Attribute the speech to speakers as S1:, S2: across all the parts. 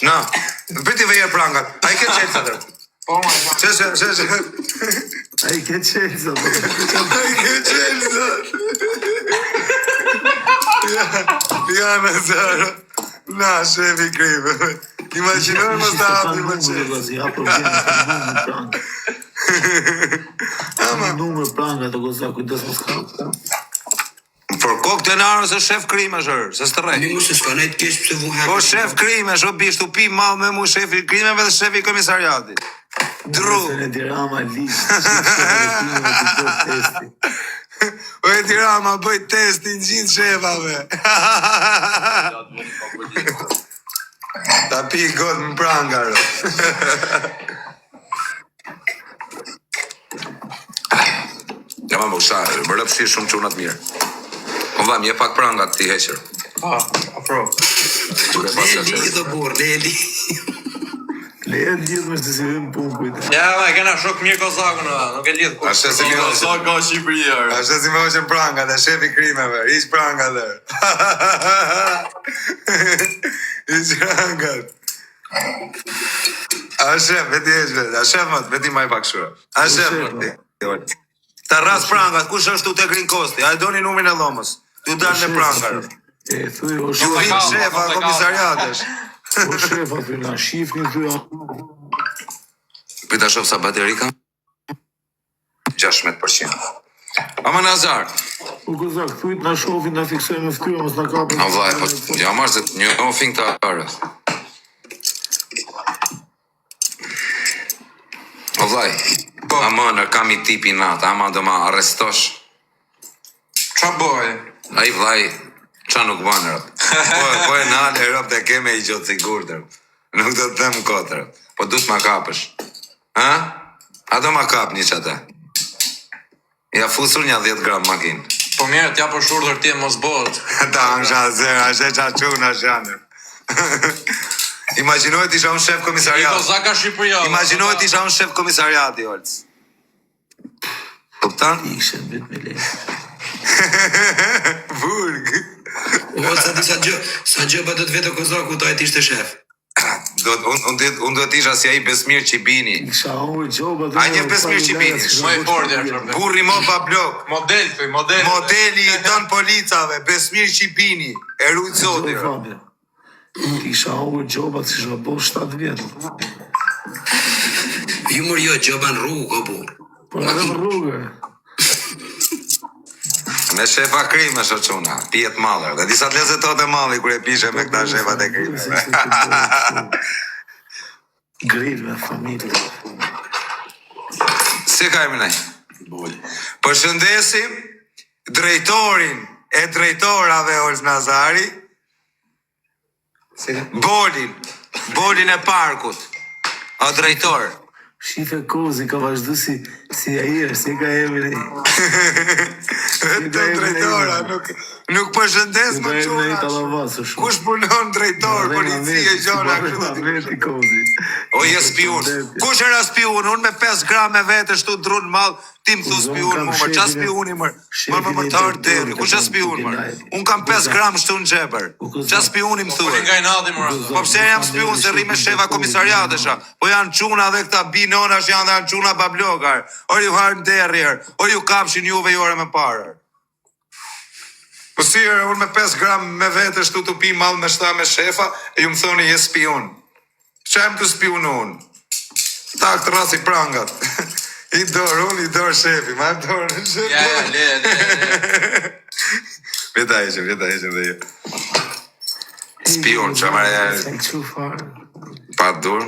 S1: Na, bëti vejer prangat. A I ke qelë të tërë?
S2: Po, ma.
S1: Që.
S3: A I ke qelë të
S1: Ja, në zërë. Na, shefi krive. Imaginojë më të hapë më qelë.
S3: Ja, problemi të numër pranga të goza, kujdes më s'ka.
S1: Por kokë të narës është shef krime shërë, se së të rej.
S4: Mi mu se s'ka nejtë kesh pëse vuhek.
S1: Po shef krime, shë bishtu pi malë me mu shefi krimeve dhe shefi komisariati. Dru.
S3: Se në dirama liqë,
S1: O e dirama bëj testin gjithë shefave. Ta pi gotë më prangarë. Ja ma më usharë, më rëpshi shumë qunat mirë. Më vaj, mje pak prangat ti heqër.
S2: Afro.
S4: Leli do burë, leli.
S3: leje lidhë me se si vim punë kujtë.
S2: Ja, ma, kena shok mirë kozakun, nuk e lidhë
S1: A shë si mi hoqën.
S2: Kozak ka Shqipëria.
S1: A shë si mi hoqën prangat, e shefi krimeve, ish prangat dhe. Ish prangat. A shef, veti esh vetë, a shef mët, veti maj pak shura. A shef mët. Ta ras prangat, kush është tu te Green Costi, a e doni numrin e dhomës. Tu dalë në prangar.
S3: E thuj, o
S1: Ju vim shefa komisariatesh.
S3: O shefa, për nga shifni thuj.
S1: Pita shof sa bateri ka? 16%. Ama Nazar.
S3: O kozak, thuj të nga shofin, nga fiksojnë me ftyra, mos nga kapën.
S1: A vaj, po, ja marrë se një ofin të arë. O vaj, ama në kam I tipi natë, ama do ma arrestosh.
S2: Qa boj?
S1: A I vlaj, qa nuk banë rëpë. Po e nalë e rëpë të keme I gjotë sigur të rëpë. Nuk do të them kotë rëpë. Po du të ma kapësh. Ha? A do ma kap një qëta? Ja fusur një 10 gram makinë.
S2: Po mirë, t'ja për shurdur ti mos bot.
S1: Ta më shazër, ashe qa quna shanër. Imaginojt isha unë shef
S2: I
S1: komisariat.
S2: kozak ka Shqipëria.
S1: Imaginojt isha unë shef komisariati, Olc. Kuptan?
S3: Ishe në vetë me leje.
S1: Burg.
S4: O, sa di sa gjë pa do të vetë kozaku, ta e t'ishte shef.
S1: Unë do t'isha si a I Besmir Qibini.
S3: Isha unë gjoba dhe...
S1: A një Besmir Qibini.
S2: Më I fortë është.
S1: Burri mo pa blok.
S2: Model.
S1: Modeli I ton policave, Besmir Qibini. E rujtë zoti.
S3: Isha unë gjoba të isha bo 7 vjetë.
S4: Ju mërë jo, gjoba në rrugë, o burë.
S3: Po edhe në rrugë.
S1: Me shefa krime shë quna, pijet malër. Dhe disa të lezetot e mali kër e pishe me këta shefat e krime.
S3: Grill me familje.
S1: Si ka e minaj? Përshëndesim drejtorin e drejtorave Olc Nazari, Bolin e parkut, o drejtor.
S3: Shife kozi ka vazhdu si a irë, si ka emri.
S1: Të drejtora, nuk përshëndes më quna. Kush punon drejtor, policie, gjona, kështu. O je spiun. Kush era spiun? Unë me 5 gram e vete shtu drunë malë, ti më thu spiun mu mërë. Qa spiuni mërë? Mërë më të ardë deri. Kush e spiun mërë? Unë kam 5 gram shtu në gjepër. Qa spiuni më thuë? Po pse jam spiun se rri me shefa komisariatesha? Po janë quna dhe këta binonash janë dhe janë quna bablokar. O ju harë në derrjer, o ju kapshin juve jore me parër. Po sire, unë me 5 gram me vete shtu të pi malë me shta me shefa, e ju më thoni je spion. Qa em të spionu unë? Ta këtë rasi prangat. I dorë unë, I dorë shefi, ma e dorë shefi.
S2: Ja, le.
S1: Veta ishe dhe ju. Spion, që marë e... Pa dur.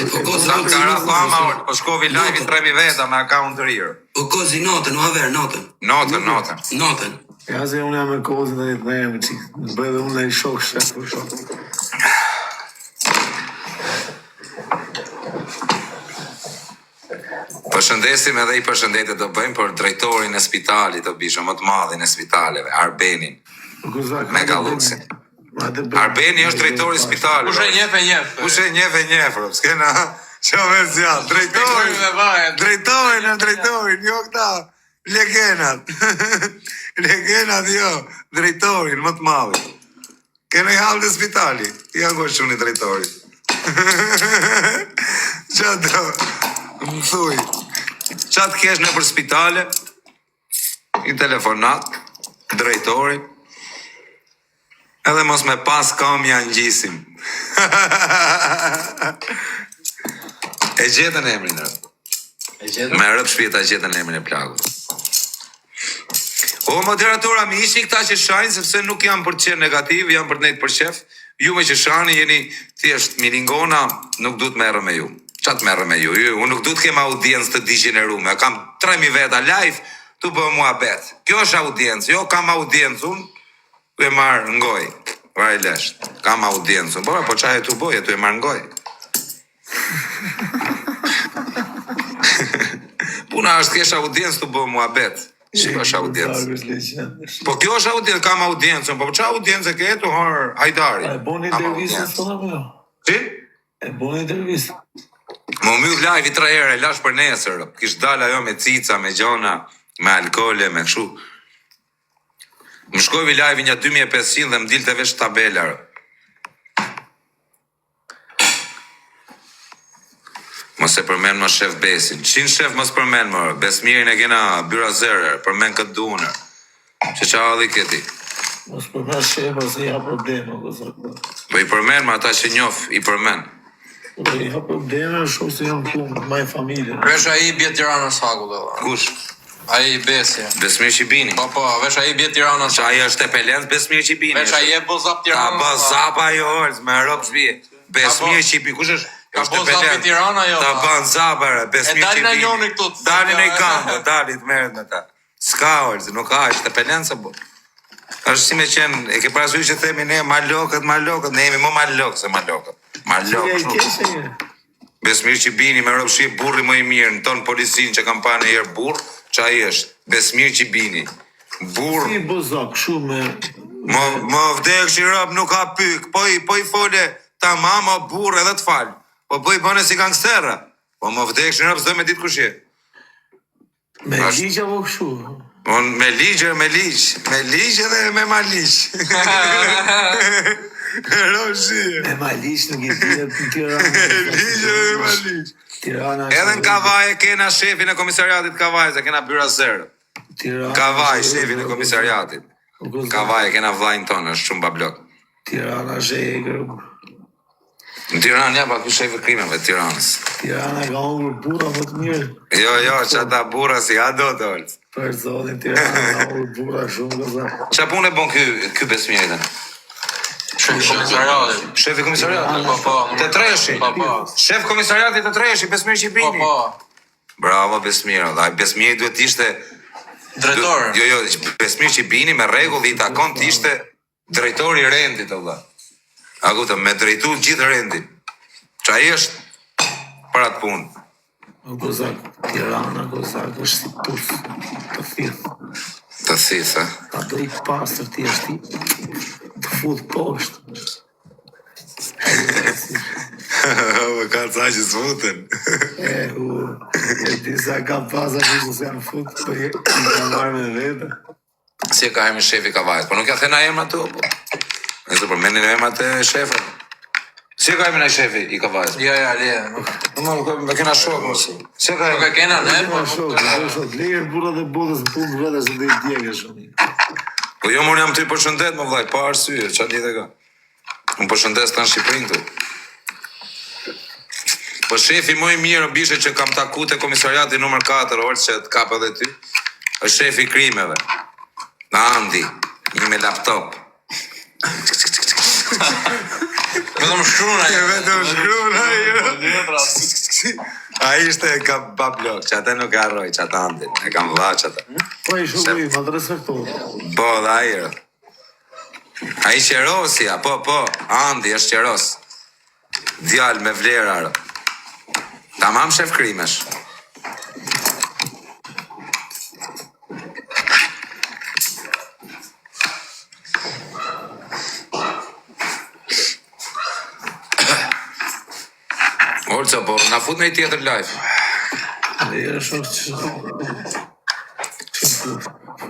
S4: O kozi,
S1: Sa të kara fama, po shkovi live I 3.000 veta me account të rirë.
S4: o kozi notën, o haver, notën.
S1: Notën.
S4: Notën.
S3: Ja se unë jam me kozin dhe të nejë me qikë. Në bëjë dhe unë dhe I shok shef për shok.
S1: Përshëndesim edhe I përshëndetet të bëjmë për drejtorin e spitalit të bishë, më të madhin e spitaleve, Arbenin, me Galluksin. Arbeni është drejtori I spitalit.
S2: Kush e njef.
S1: Kush e njef, rëpë, s'kena që me zjallë. Drejtorin, jo këta, legenat. Legenat, jo, drejtorin, më të madhin. Kene halë në spitali. Ja go shumë një drejtori. Qa do? Më thuj. Qa të kesh në për spitale? I telefonat, drejtori. Edhe mos me pas kam janë gjisim. E gjetën emrin e. Me rëp shpjeta gjetën emrin e plagut. O moderatora, mi ishi këta që shajnë, sepse nuk jam për të qenë negativ, jam për të nejtë për shef. Juve që shani jeni thjesht milingona, nuk du të merre me ju. Qa të merre me ju? Unë nuk du të kem audiencë të degenerume. Kam 3.000 veta live, tu bë mua bet. Kjo është audiencë, jo kam audiencë unë, tu e marë ngoj. Vaj lesht, kam audiencë unë, po qa e tu boje, tu e marë ngoj. Puna është kesh audiencë, tu bë mua bet. Shiko është audiencë. Po kjo është audiencë, kam audiencën, po qa audiencë e ke tu harë hajdari?
S3: E bo një intervjistën së në më?
S1: Si?
S3: E bo një intervjistën.
S1: Më myll live i 3 herë, lash për nesër. Kish dal ajo me cica, me gjona, me alkole, me kështu. Më shkojvi live i një 2500 dhe më dilte vesh tabelar. Mos e përmen më shef Besin. Qin shef mos përmen më, Besmirin e kena byra zërër, përmen këtë dunër. Që qa adhi këti?
S3: Mos përmen shefa se ja probleme,
S1: Po i përmen më ata që njof, i përmen.
S3: Po ja probleme, shumë se jam punë, maj familje.
S2: Vesh a i bje Tiranës faku dhe.
S1: Kush?
S2: A i Besi.
S1: Besmir Qibini.
S2: Po, vesh a i bje Tiranës.
S1: Qa i është e pelencë Besmir Qibini.
S2: Vesh a i e bozap
S1: Ta
S2: Tiranës.
S1: bozap ajo orës, me rëpë shbje. Besmir Qibini, kush është?
S2: Ka bozap i Tirana jo.
S1: Ta ban zabërë, Besmir Qibini.
S2: E dalin a njoni këtu.
S1: Dalin e kamë, dalit merët me ta. Ska orës, nuk ka, është e pelencë bo. është si me qenë, e ke parasysh që themi ne malokët, ne jemi më malokë se malokët. Malokë. Besmir Qibini me rëpshi burri më i mirë, në tonë policinë që kam pa në herë burr, qa i është? Besmir Qibini. Burr.
S3: Si bozak, shumë
S1: Më vdek që i rëp nuk ka pyk, po i fole ta mama burr edhe të falë. Po i bëne si gangsterë. Po më vdek që i rëp zë me ditë kushje.
S3: me ligja po këshu.
S1: Me ligj edhe me malish. Roshi.
S3: Me malish nuk i bje në Tirana.
S1: Ligj edhe me malish.
S3: Tirana.
S1: Edhe në Kavaj kena shefin e komisariatit Kavaj, se kena byra zerë. Kavaj, shefin e komisariatit. Kavaj, kena vlajnë tonë, është shumë bablok.
S3: Tirana zhegër.
S1: Në Tiranë, ja, pa ku shefë krimeve të Tiranës.
S3: Tirana ka ungur bura më të mirë.
S1: Jo, që ata bura si a do të olë.
S3: Për zotin, Tirana ka ungur bura shumë gëza.
S1: Qa punë e bon ky Besmirin?
S2: Shefi komisariatit.
S1: Shefi komisariatit?
S2: Po.
S1: Të treshi?
S2: Po.
S1: Shef komisariatit të treshi, Besmir Qibini?
S2: Po.
S1: Bravo, Besmir. Dhe Besmiri duhet ishte...
S2: Drejtor.
S1: Jo, Besmir Qibini me regull dhe i takon të ishte drejtori i rendit, Allah. A gutë, me drejtu gjithë rendin. Qa i është për atë punë?
S3: Gozak, Tirana, Gozak, është si pus, të thithë.
S1: Të thithë,
S3: Ta do i pasër ti është të fut poshtë.
S1: Më ka ca që s'futen.
S3: E disa ka pasër që se janë fut, për i ka marrë me vete.
S1: Si e ka emri shefi Kavajt, po nuk ja thena emra të, po. Nëse përmenin emrat e shefët. Si e ka emrin ai shefi i Kavajt?
S2: Jo, le.
S1: Me kena shok, mos. Si e ka
S2: Nuk e kena ne, po.
S3: Lejër burra dhe bodës në punë vete se dhe i djegë shumë.
S1: Po jo, më jam të i përshëndet, më vllaj, pa arsye, qa lidhe ka? Më përshëndes të në Shqipërinë tu. Po shefi më i mirë bishe që kam taku te komisariati numër 4, orë që të kapë edhe ty, është shefi i krimeve. Në Andi, një me laptop.
S2: Vetëm shkruna.
S1: A ishte ka bablok, që ata nuk e arroj, që ata Andin, e kam vlla që ata.
S3: Po i shumë i, ma të respektohet.
S1: Po, dhe ajrë. A i qerosja, po, Andi është qeros. Djallë me vlerë arë. Tamam shef krimesh. Olca, po, na fut në i tjetër live.
S3: Dhe e shok që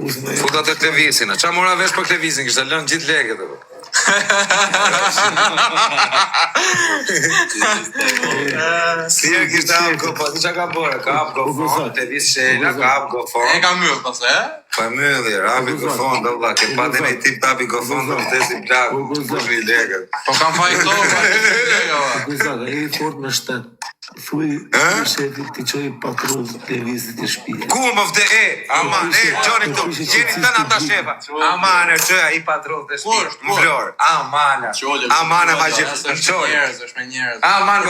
S3: futë me...
S1: Futa të televizin, qa mora vesh për televizin, kështë lënë gjithë leket. Si e kishte hap gofon, qa ka bërë? Ka hap gofon, te vis shela, ka hap gofon.
S2: E ka myllë pas, e?
S1: Pa mylli, hapi gofon, do vlla, ke patin e tip hapi gofon, do vtesi plak, kush një legët.
S2: Po kam fajtohë,
S3: Guzak, e fort me shtet. Thuj shefit ti qoj patrull të vizit e shpije.
S1: Ku më vde, aman, gjoni këtu, jeni të ata shefa. Aman, qëja i patrull të shpije, më vlorë, aman, ma gjithë, në qole. Aman,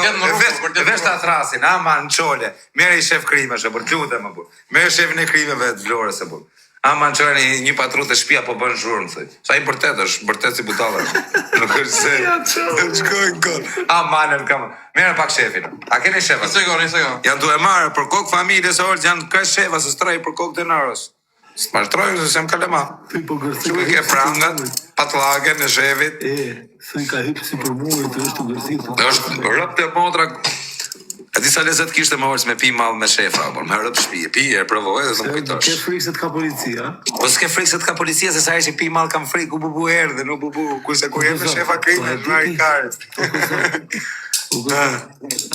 S1: vesh të atrasin, aman, në qole. Mere i shef krime, shë, për t'lutë më bu. Mere shefin e krimeve të vlorës e bu. Aman, qëra një patrull të shpija po bën zhurën, thëj. Sa i bërtet është, bërtet si butalër. Nuk është se, shkojnë kod. Aman, në kamë. Mere pak shefin. A keni shefa?
S2: Një sekund.
S1: Janë duhe marë për kokë familjes e orës, janë kërë shefa, se stroj për kokë të nërës. Së marë se sem kalema. Që i ke prangat, patlagen në shefit.
S3: Thëj ka hypë si për muë, të është të gërësit.
S1: është rëp të motra. A disa lezet kishte më orës me pi malë me shefa, por me rëp shpije. Pi e provoj dhe të më kujtosh.
S3: Ke frikë se të ka policia?
S1: Po s'ke frikë se të ka policia, se sa e që pi malë kam frikë, u bubu erdhe, nuk bubu, kurse ku jem me shefa krime, në marri karës.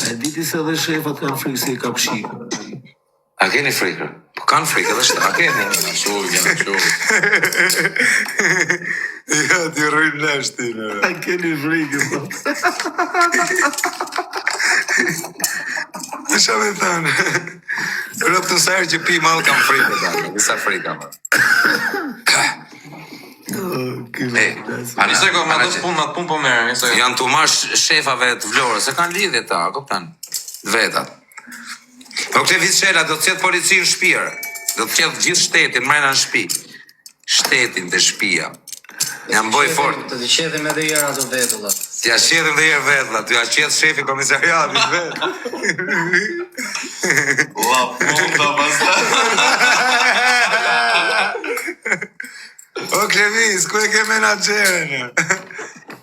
S3: A diti se dhe shefat kanë frikë se i ka pshi?
S1: A keni frikër? Po kanë frikë edhe shtë, a keni? Ja, ti rrujnë nështin.
S3: A keni frikë, po?
S1: Në shë me thënë. Rëp të sajrë që pi malë kam frikë, disa frikë ama.
S2: Një sekund, me të punë po merë, një sekund.
S1: Janë të mash shefave të vlorës, se kanë lidhje ta, kuptan, vetat. Po këte vit shela, do të qetë polici në shpirë, do të qetë gjithë shtetin, mrena në shpi. Shtetin të shpia. Jam boj fort.
S5: Të të qedhim edhe jera do vetullat.
S1: T'ja qedhim dhe jere vetullat, t'ja qedh shefi komisariatit vetë.
S2: La punta pastaj.
S1: O Klevis, ku e ke menagjerën?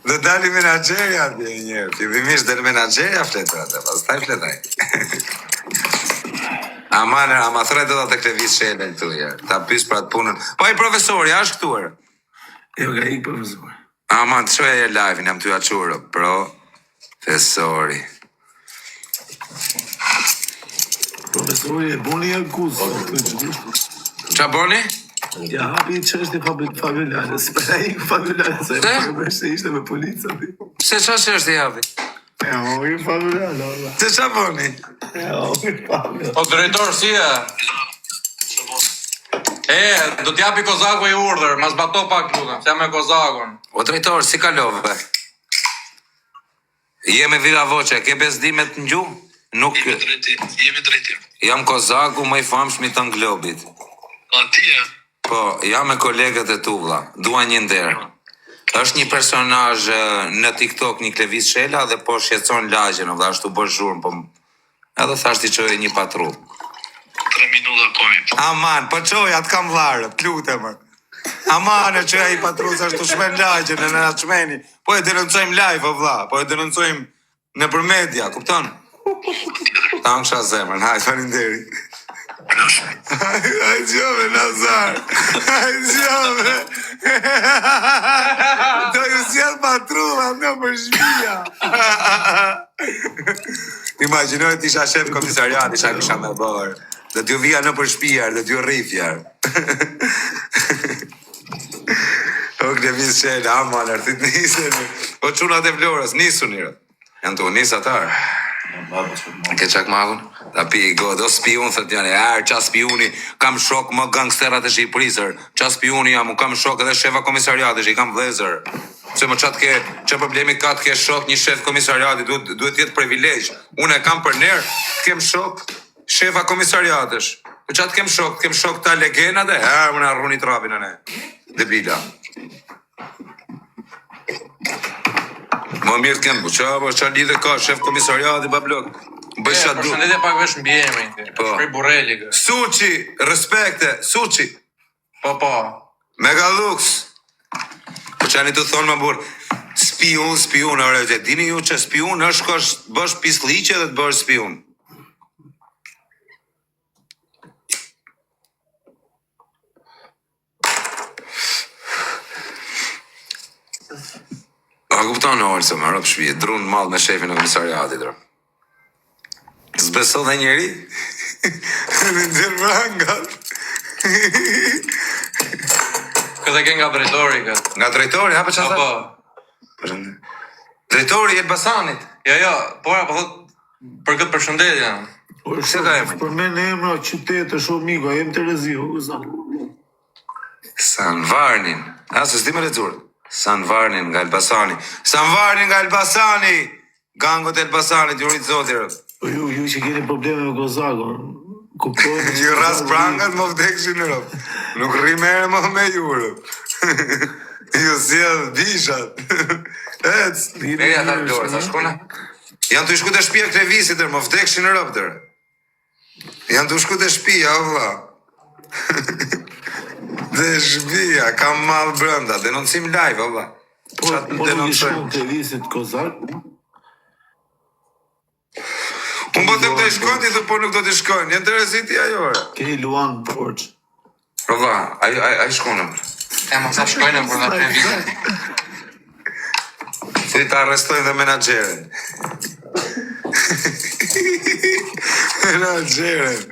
S1: Do dali menagjerja atje njërë, fillimisht dhe menagjerja fletër atë, pas taj fletaj. Ama threj do da të Klevis shele këtu jërë, ta pys për atë punën. Po i profesori, ashtë këtuar?
S3: Jo, ka i profesor.
S1: Aman, të shoja e live-in, jam të ja qurë, profesori.
S3: Profesori e boni e kuzë.
S1: Qa boni?
S3: Ja hapi që është i familjare, s'pera i familjare, se ishte me polica.
S1: Se qa që është i hapi?
S3: Ja, o i familjare, ola.
S1: Se qa boni?
S3: Ja, o i familjare.
S2: O drejtor, si e? Do t'japi Kozaku i urdhër, mas bato pak lukëm, s'jam me Kozakun.
S1: O drejtor, si kalove? Jemi Vila Voqe, ke bezdimet në gjumë? Nuk...
S6: Jemi drejtim.
S1: Jam Kozaku më i famshmi të Globit.
S6: A ti e?
S1: Po, jam me kolegët e tu vlla, dua një nder. Është një personazh në TikTok, një Klevis Shela, dhe po shqetëson lagjen, vlla, ashtu bë zhurmë, po edhe thash ti çoj një patrull.
S6: 3 minuta kojnë.
S1: Aman, po çoj atë kam vlarë, t'lutem. Aman, e çoj ai patrull sa ashtu shmen lagjen në na çmeni. Po e denoncojmë live, vlla, po e denoncojmë nëpër media, kupton? Tangsha zemrën, hajde faleminderit. Ai gjove, Nazar. Ai gjove. Do ju sjell patrulla në për shpia. Imagjinoj të isha shef komisariat, kisha me bërë. Dhe t'ju vija në për shpijar, dhe t'ju rrifjar. O Klevis Shela, aman, artit nisën. O qunat e Vlorës, nisu njërë. Janë të unis atar. Ke qak magun? Da pi i god, o spion, thët janë, qa spioni, kam shok më gangsterat e Shqipërisër, qa spioni jam, kam shok edhe shefa komisariatit, i kam vlezër. Se më qatë që problemi ka të ke shok një shef komisariatit, duhet jetë privilegj. Unë e kam për nerë, kem shok shefa komisariatish. Qatë kem shok ta legenat e, më në arruni trapin e ne, debila. Më mirë të kemë, qa lidhe ka, shef komisariati, bablok. Bëjsha du.
S2: Përshëndetje pak vesh mbi emrin ti. Shprej Borrelli kë.
S1: Suçi, respekte, Suçi.
S2: Po.
S1: Megalux. Po qani të thonë më burë, spion, ore, dini ju që spion është kosh bësh pisliqe dhe të bësh spion. kupton në orë se më rëpë shpije, drunë malë me shefin e komisariatit, dro. S'beso dhe njeri? Në ndërë brangat.
S2: Këtë e ke nga drejtori këtë.
S1: Nga drejtori, ha për që
S2: Apo,
S1: drejtori Elbasanit.
S2: jo, por apo thot për këtë përshëndetje.
S1: Se ka emrin?
S3: Për me në emra qytetë shumë miko, jem Terezi,
S1: Sanvarnin. Se s'di me lexuar. Sanvarnin nga Elbasani. Sanvarnin nga Elbasani! Gangot Elbasanit, ju rritë zotirë.
S3: Po ju që keni probleme me Kozakon, kuptojnë...
S1: Ju ras prangat më vdekshin në rëpë. Nuk rrimere më me jurë. Ju sjell bishat. Ec.
S2: Meja ta vlorë, ta shkona.
S1: Janë të shku të shtëpia Klevisit, më vdekshin në rëpë, tërë. Janë të shku të shtëpia, o vlla. Dhe shtëpia, kam malë brënda, denoncim live, o vlla.
S3: Po në shkon Klevisit Kozak?
S1: Unë po të më të shkojnë, ti po nuk do të shkojnë. Jenë të reziti ajore.
S3: Keni Luan Borç.
S1: O vlla, a i shkone, mërë.
S2: E më sa shkojnë për nga 3 vite.
S1: Si ta arrestojnë dhe menaxherin. Menaxherin.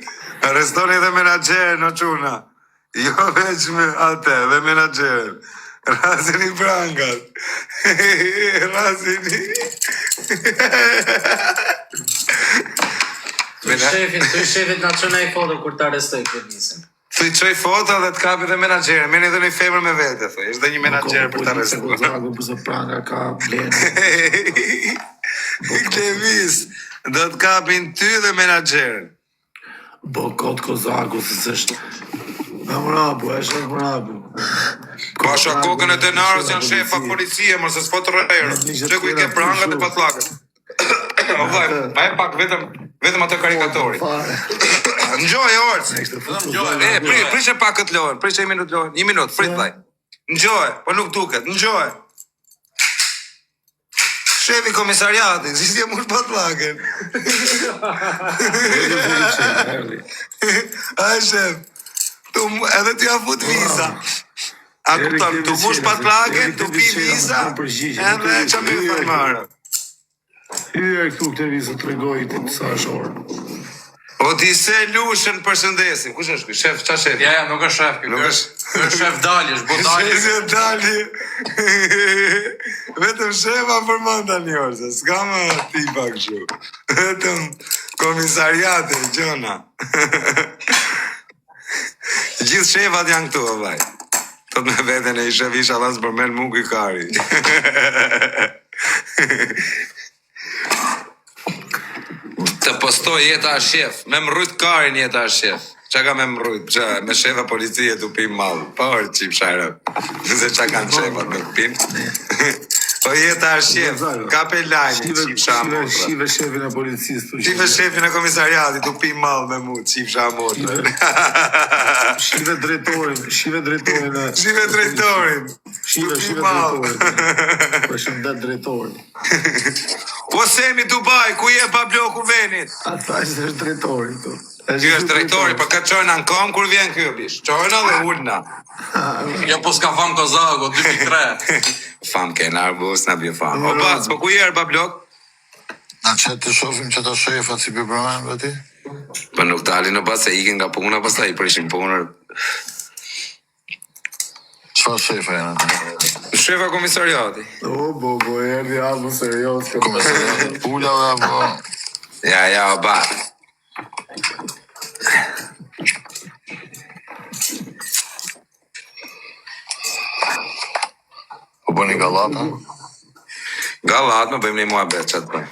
S1: Arrestoni dhe menaxherin, no quna. Jo veç me atë, dhe menaxherin. Razini brangat. Razini.
S5: Të shefit na çon ai foto kur të arrestoj Klevisin.
S1: Thuj qoj foto dhe të kapi dhe menaxherin. Meni dhe një femër me vete, thuj. Ishtë dhe një menaxher për të arrestuar.
S3: Kozakon përse pranga ka blenë.
S1: Klevis, do të kapin ty dhe menaxherin.
S3: Bokot Kozaku, si s'është... Mrabu, është mrabu.
S1: Pasha kokën e denarës janë shefa policie, mërë se s'po të rejërë. Që ku i ke prangat e patlakët. O vaj, ma e pak vetëm atë karikatori. Njoj, orës. Prishe pak këtë lojën, prishe 1 minut lojën. 1 minut, prit vaj. Njoj, po nuk duket, njoj. Shefi komisariatit, si s'je mush patlakën. A shef, edhe t'ja fut visa. A kupton, t'u mush patlakën, t'u pi visa, edhe që me farmarë.
S3: Hyre këtu Klevisit të regoj të sa është orë.
S1: O ti se lushën përshëndesim. Kush është ky? Shef, qa shef?
S2: Ja, nuk është shef.
S1: Nuk
S2: është shef Dali, është Bodali.
S1: Shef Dali. Vetëm shefa përmend tani orë, se s'ka më tipa kështu. Vetëm komisariate, gjona. Gjithë shefat janë këtu, o vaj. Tot me veten e i shef isha las përmen mungu i kari. Të postoj jeta a shef, me mrujt karin jeta a shef. Qa ka me mrujt, me shefa policie të pim malë, por qip shajrë, nëse qa kanë shefat me pim. Po jeta a shef, ka pe lajnë, qip shamotra.
S3: Shive shefin e policisë.
S1: Shive shefin e komisariatit të pim malë me mu, qip shamotra.
S3: Shive drejtorin.
S1: Shive drejtorin.
S3: Shive drejtorin. Po shëndet drejtorin.
S1: O semi Dubai, ku je pa bloku venit?
S3: Ata është drejtorin tu.
S1: Kjo është drejtori, për ka qojna në kom, kur vjen kjo bish. Qojna dhe ullna.
S2: Jo, po s'ka fam Kozako, 2.3.
S1: Fam kena arbus, na bje fam. O bas, po ku je pa blok?
S7: Na që të shofim që të shefat si për përmen vëti?
S1: Po nuk dalin në bas, se ikin nga puna, pas ta i prishin punër.
S7: Qfa shefa janë atë?
S1: Shefa komisariati.
S3: O, bo, erdi albu serios.
S7: Komisariat pula dhe apo...
S1: Ja, o ba.
S7: Po bëni galata?
S1: Galat, më bëjmë një mua bet, që të bëjmë.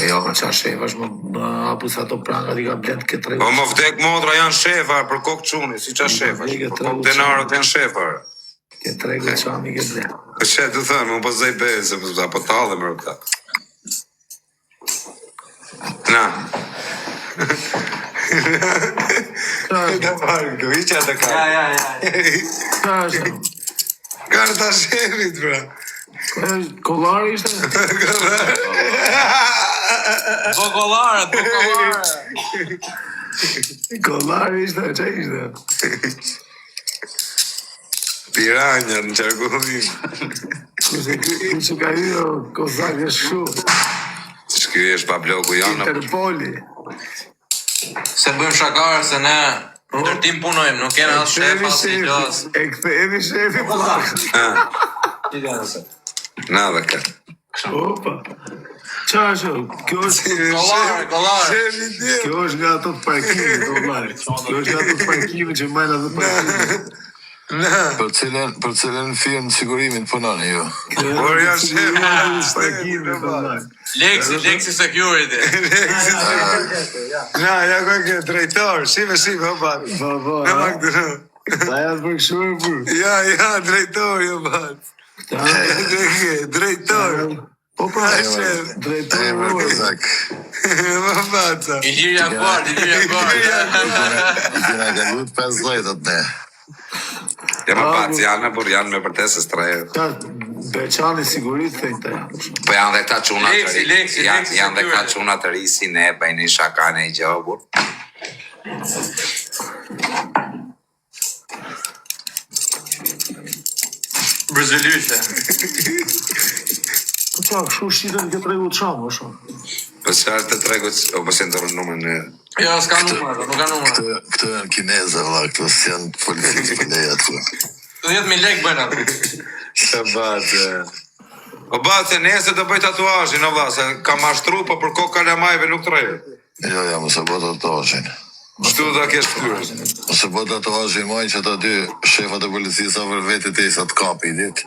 S3: Jo, qa shefa është më apu sa to prangat i ka blend këtë regu.
S1: Po më vdek motra janë shefa, për kokë quni, si qa shefa. Për kokë denarët janë shefa.
S3: Këtë regu qami këtë blend.
S1: Që të thënë, më pëzaj bejë, se apo talë më rëpta. Na. Të parë, këtu, i që të ka.
S2: Ja.
S3: Ka është?
S1: Karta shefit, bra.
S3: Kollari ishte?
S2: Bokolare.
S3: Kollari ishte, që ishte?
S1: Piranjat në qarkullim.
S3: Kush ka hyrë kozak e shumë.
S1: Shky është pa bloku janë.
S3: Interpoli.
S2: Se bëjmë shakarë se ne ndërtim punojmë, nuk kena as shef, as i gjas.
S3: E kthehemi shefi plak.
S1: Na dhe ka.
S3: Opa. Qa është? Kjo është
S2: Kollare.
S3: Kjo është nga ato të parkimit, o vlari. Kjo është nga ato të parkimit që majnë ato parkimit.
S7: Për cilën firmë sigurimin punoni ju?
S1: Por janë shef.
S3: Parkimit, o vlari.
S2: Lexi Security.
S1: Na, ja ku ke drejtor, shive, opa.
S3: Baba,
S1: Në makdërë.
S3: ta jatë për këshurë për.
S1: Ja, drejtor, jo bat. Drejtor.
S3: Opa,
S7: Emër
S3: drejtor.
S7: kozak.
S1: Më baca.
S2: Ilirja Guard.
S7: Gjena ka lutë 50 ne.
S1: Ja më baca, janë, por janë me përtesës treje.
S3: Beçani sigurit thejnë të janë.
S1: Po janë dhe këta quna të ri.
S2: Lexi
S1: Janë dhe këta
S2: Security.
S1: quna të ri si ne, bëjnë i shakane i gjobur.
S2: Brazilyshe.
S3: Po qa, kështu shqitën këtë regu të shamë, o shumë.
S1: Po çfarë të tregu, o po se ndorën numrin e...
S2: Jo, s'ka numër, nuk ka numër.
S7: Këto janë kineze, valla, këto s'janë policisë për leja të.
S2: 10.000 lekë bëjnë atë.
S1: Të batë... O batë, nese do bëj tatuazhin, o valla, se ka mashtru, po për kokë kalamajve nuk të rejë.
S7: Jo, mëse bo tatuazhin.
S1: Shtu do kesh pyrës.
S7: Mëse bo tatuazhin mojnë që ta dy shefat e policisë avër vetit e isa të kapi i ditë.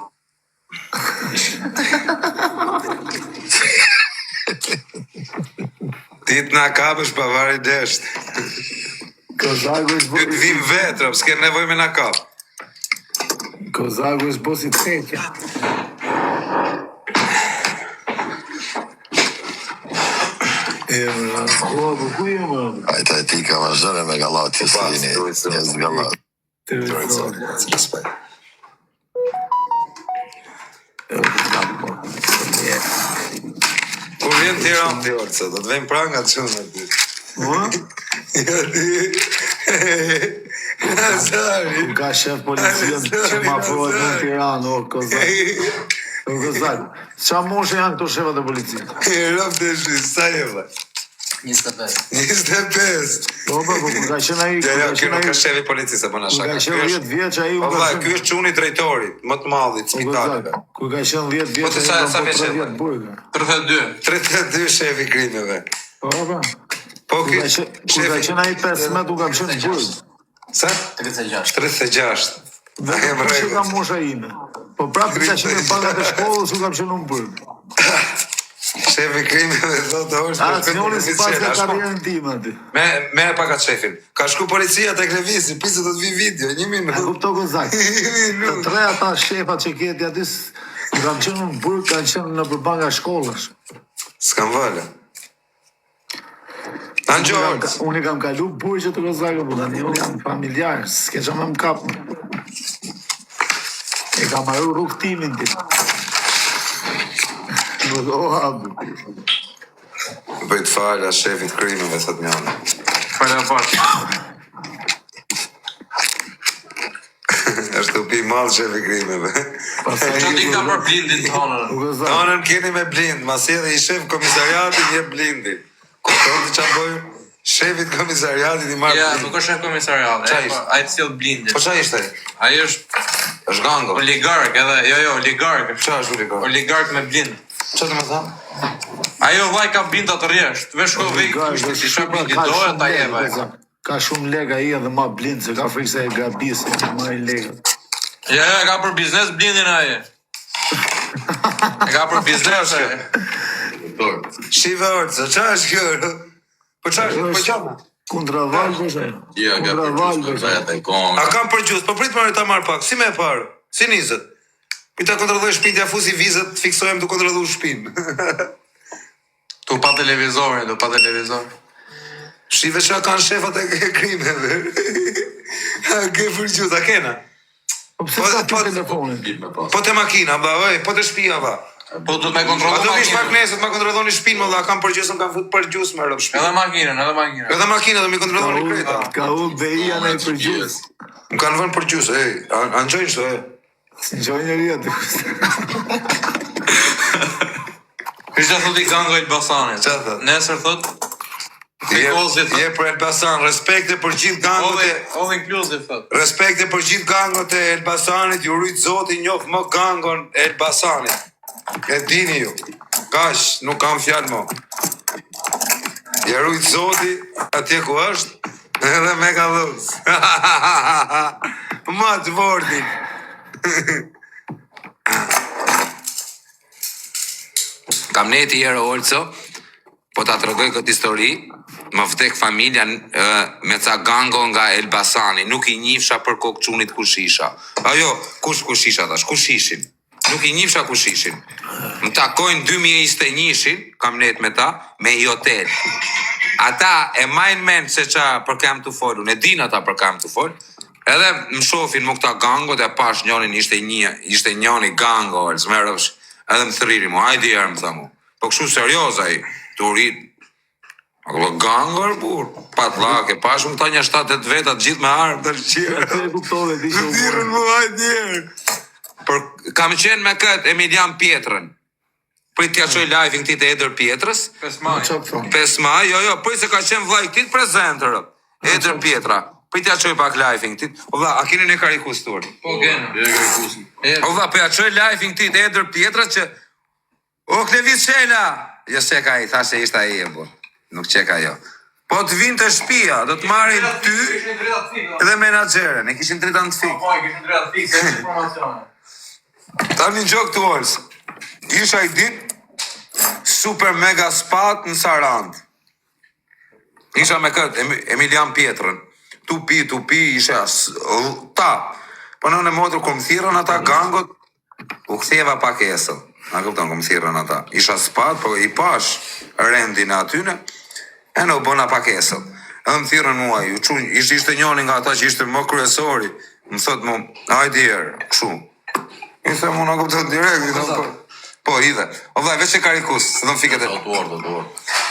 S1: Ti të na kapësh pa vari desht.
S3: Kozagu është
S1: Ty të vim vetra, s'ke nevoj me na kap.
S3: Kozagu është bosi të tekja. O, po ku je më?
S7: Ajta e ti ka vazhdore me galatje së dini, njës galat.
S1: Respekt. Kur vjen Tiranë ti orë, do të vejmë pranga të shumë aty. Jo ti... Nazari.
S3: Ka shef policion që ma afrohet në Tiranë, o Kozak. O Kozak, qa moshe janë këto shefat e policisë?
S1: Rëmë të shi, sa jeva?
S5: 25.
S1: 25.
S3: Po, po, ku ka qenë ai?
S1: Ja, kjo nuk ka shefi policisë, po na
S3: Ku
S1: shaka.
S3: ka qenë 10 vjeç ai u
S1: Po
S3: ka
S1: vlla,
S3: qenë.
S1: ky është çuni drejtorit, më të madh i spitalit.
S3: Ku ka qenë 10
S1: Po
S3: vjeç
S1: të
S3: ai
S1: sa
S3: u ka
S1: vjeç
S3: po
S1: e?
S3: 3 vjet burga.
S2: 32.
S1: 32 shefi krimeve.
S3: Po, po.
S1: Po
S3: Ku
S1: ky
S3: ka qenë ai 15 u ka qenë burg.
S1: sa?
S5: 36.
S1: 36.
S3: Dhe
S1: Kem
S3: që ka
S1: rregull.
S3: mosha ime. Po prapë ka qenë pagat e shkollës u ka qenë në burg.
S1: Shefi krimeve thotë është.
S3: A, s'njoni si pas ka karierën tim aty.
S1: Me pakat shefin. Ka shku policia tek Levisi, pse do të vi video, 1
S3: E
S1: minutë.
S3: kupto Kozak. Të tre ata shefat që keti aty kanë qenë në burg, kanë qenë në përbanga shkollës.
S1: S'kam vala. Anë Gjorgë.
S3: Unë i kam kalu burgje të Kozakë, po tani unë jam familjar, s'ke që më kapë. E kam marru rrugtimin ti. O, habu.
S1: Bëjt falja shefit krimeve, thot njënë.
S2: Falja parë.
S1: është upi malë shefi krimeve.
S2: Që ti ka për blindin tonën?
S3: O Kozak,
S1: Tonën keni me blind, mas edhe i shef komisariatin je blindin. Kupton të qa bojë? Shefit komisariatit i marrë
S2: Ja,
S1: blind.
S2: nuk është shef komisarial.
S1: Qa ishte?
S2: Ai të sjell blindin.
S1: Po qa ishte?
S2: Ai është
S1: është gango.
S2: oligark edhe, jo, oligark.
S1: Qa është uligar?
S2: Oligark me blind.
S1: Qa të më thamë?
S2: Ajo vaj ka blinda të rjesht. Vesh ko vej kushti, si shë blindi, dojë ta je vaj.
S3: ka shumë lega i edhe ma blind, se ka frikë se e grabisë, që ma i legat.
S2: Ja, ka për biznes blindin aje. E ka për biznes aje.
S1: Shive orë, qa është kjo? Po qa është? Po qa?
S3: Kundra valbë është ajo.
S8: Ja, ka
S3: Kundra valbë është ajo.
S8: për
S1: A kam përgjus, po prit marrë ta marrë pak, si me e parë? Si nizët? Mi ta kontrolloj shpinë, t'ja fusi vizët, të fiksojmë të kontrollu shpinë.
S2: Tu pa televizorin, tu pa televizor.
S1: Shive qa kanë shefat e krimeve. A ke përgjus, a kena?
S3: Po pse ka të telefonin?
S1: Po te makina, ba, po te shpia, ba.
S2: Po du të me
S1: A
S2: kontrollu
S1: do vish pak
S2: makinën.
S1: nesër, ma kontrolloni shpinë, më dha, kam përgjusën, kam fut përgjus me rëp shpinë.
S2: Edhe makinën, edhe makinën.
S1: Edhe makina do mi kontrolloni kreta.
S3: Ka ullë dhe i janë e përgjus.
S1: Më kanë vënë përgjus, anë gjojnë shto,
S3: Si në qoj njëri aty.
S2: Kështë thot i gango Elbasanit.
S1: Qa thot?
S2: Nesër thot,
S1: Je për Elbasan, respekte për gjithë gangot e...
S2: all inclusive thot.
S1: Respekte për gjithë gangot e Elbasanit, ju rujtë zoti njof më gangon e Elbasanit. E dini ju. Kash, nuk kam fjalë më. Ja rujtë zoti, atje ku është, edhe me ka dhus. Ma të vordin. Kam neti jero Olco, po ta tregoj këtë histori, më vdek familja me ca gango nga Elbasani, nuk i njifsha për kokçunit kush isha. Ajo, kush isha tash, kush ishin? Nuk i njifsha kush ishin. Më takojnë 2021-shin, kam net me ta, me i hotel. Ata e majnë men se qa për kam të folun, e din ata për kam të fol, edhe më shofin më këta gango, dhe pash njonin ishte njoni gango, edhe më thëriri mu, hajde jerë më tha mu. Po kështu serioz ai, të urit. Ako gangër, bur, patlake, pash më ta një 7-8 vetat gjithë me armë të shqirë.
S3: E kuptove, di që u
S1: Dirën mu, hajde jerë. Por kam qenë me këtë Emilian Pietrën. Prit t'ja qoj live-in këti të Eder Pietrës.
S2: 5 maj.
S1: 5 maj, jo, prit se ka qenë vlaj këti të prezentër. Eder Pietra. Prit t'ja qoj pak live-in këti. O vla, a kini një karikus tur?
S2: Po gena.
S1: O vla, për ja qoj live-in këti të Eder Pietrës që... O, Klevis Shela! Jo se ka i, thashe ishte a i e bu. Nuk qeka jo. Po të vinë të shpia, do të marrin ty dhe menaxherën. E kishin drejta në të fikë.
S2: Po, kishin drejta të fikë, e informacione.
S1: Ta një gjok të olës. Isha i dit super mega spat në Sarand. Isha me këtë Emilian Pietrën. Tupi, isha ta. Po në motër ku më thirën ata gangot, u ktheva pak esën. Na kupton ku më thirën ata. Isha spat, po i pash rendin atyne, e në u bëna pak esën. Edhe më thirën mua, ishte njoni nga ata që ishte më kryesori, më thot mu, hajde jerë, këshu. I the mu, na kupton direkt, po, idhe. O vllai, veç e karikus, se do më fiket e...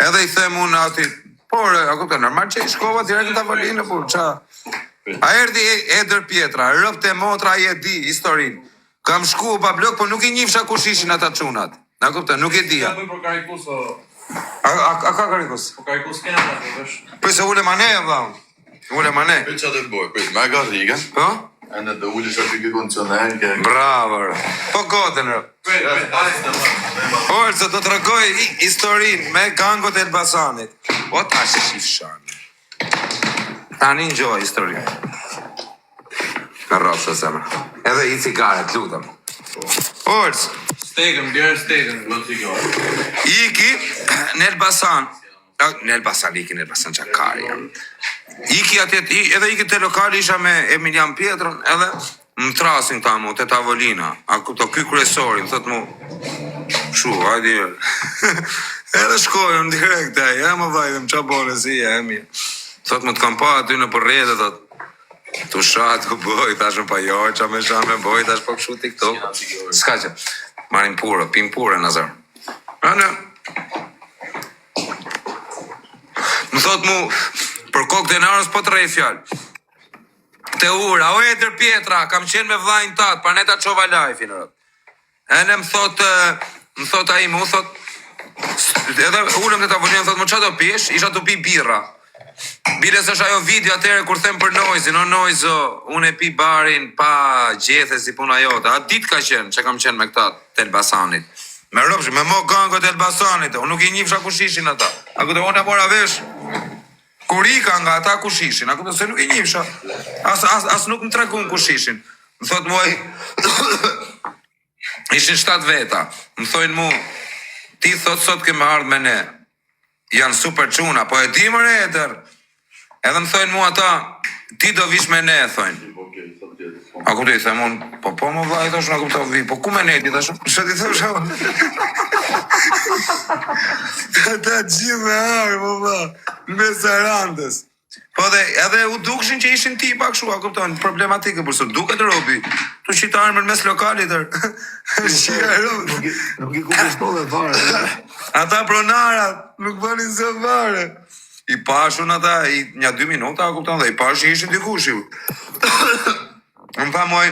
S1: Edhe i the mu në ati, por, a kupton, normal që i shkova direkt në tavolinë, por, qa... A erdi Eder Pietra, rëpte motra i e di historinë. Kam shku pa blok, po nuk i njifsha kush ishin ata çunat. Na kupton, nuk e dija.
S2: Bëj për karikus o...
S1: A ka karikus?
S2: Po karikus kena të vesh.
S1: Po se ule mane e vlam. Ule mane.
S7: Për që të bëj, për me garrigën,
S1: Po?
S7: e në të uli që të kondicioner, ke...
S1: Bravo. Po gotën rë. Orë, se do të regoj historinë me gangot e Elbasanit. O ta që shifshan. Tani në gjoj historinë. Në rrëpë shë semë. Edhe i cigaret, lutëm. Orës.
S2: Stegën, do cigare.
S1: Iki në Elbasan. Në Elbasan qakari. Iki atjet, edhe iki të lokali isha me Emilian Pietrën, edhe më trasin ta mu, të tavolina. A kupto, ky kryesorin, thot mu, shu, hajdi jërë. Edhe shkojëm direkt, e më vajtëm, qa bole si, e mi. Thot mu të kam pa aty në përrede, thot, tu shatë ku boj, tashmë pa joj, qa me shanë me boj, tash po këshu TikTok. Ska që, marim purë, pim purë, nazar. Anë, më thot mu, për kokë denarës po të rej fjallë. Te ura, o Eder Pietra, kam qenë me vlajnë tatë, pa neta qova lajfin, rët. E në më thot a i mu, thot, edhe ullëm të tavolinë, thot, më qa do pish, isha të pi birra. Bile se është ajo video atere kur them për Noizin, o Noizo, unë e pi barin pa gjethe si puna jote. A dit ka qenë që kam qenë me këta të Elbasanit. Me rëpshi, me mo gango të Elbasanit, unë nuk i njifsha kush ishin ata. A këtë unë e mora vesh, kur ika nga ata kush ishin, a këtë se nuk i njifsha. As nuk më trekun kush ishin. Më thot muaj, ishin 7 veta. Më thojnë mu, ti thot sot kemë ardhë me ne. Janë super quna, po e di më Eder. Edhe më thojnë mu ata, ti do vish me ne, thojnë. A ku të i themon, po më vlaj, thosh, a ku të vi, po ku me ne ti, thosh, shë ti thosh, ta gjithë me arë, po vla, me Sarandës. Po dhe, edhe u dukshin që ishin ti pak shu, a kupton, problematike, përso duket robi, tu qitarën për mes lokalit, shia robi.
S3: Nuk i kupeshtove fare.
S1: Ata pronarat, nuk bënin se fare. I pashun ata, një 2 minuta, a kupton, dhe i pashun ishin dikush ju. Më tha moj,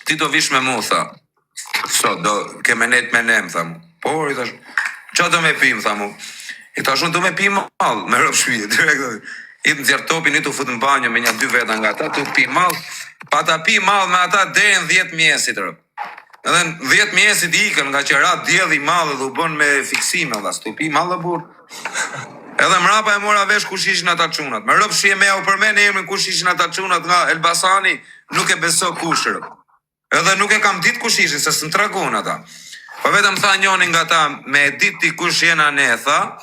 S1: ti do vish me mu, tha. Sot, do keme net me nem, tha mu. Por, i thash, qa do me pim, tha mu. I thash, unë do me pim mal, me rëp shpije, direkt. I të nxjerë topin, i të fut në banjo me një 2 veta nga ta, të pi mal, pa ta pi mal me ata deri në 10 mjesit, rëp. Edhe në 10 mjesit ikën nga që ratë djelë i malë dhe u bën me fiksime, dhe s'tu pi malë dhe burë. Edhe mrapa e mora vesh kush ishin ata çunat. Me rëp shie me ja u përmen e emrin kush ishin ata çunat nga Elbasani, nuk e beso kush rëp. Edhe nuk e kam dit kush ishin, se s'm tregon ata. Po vetëm tha njoni nga ta, me dit ti kush jena ne, tha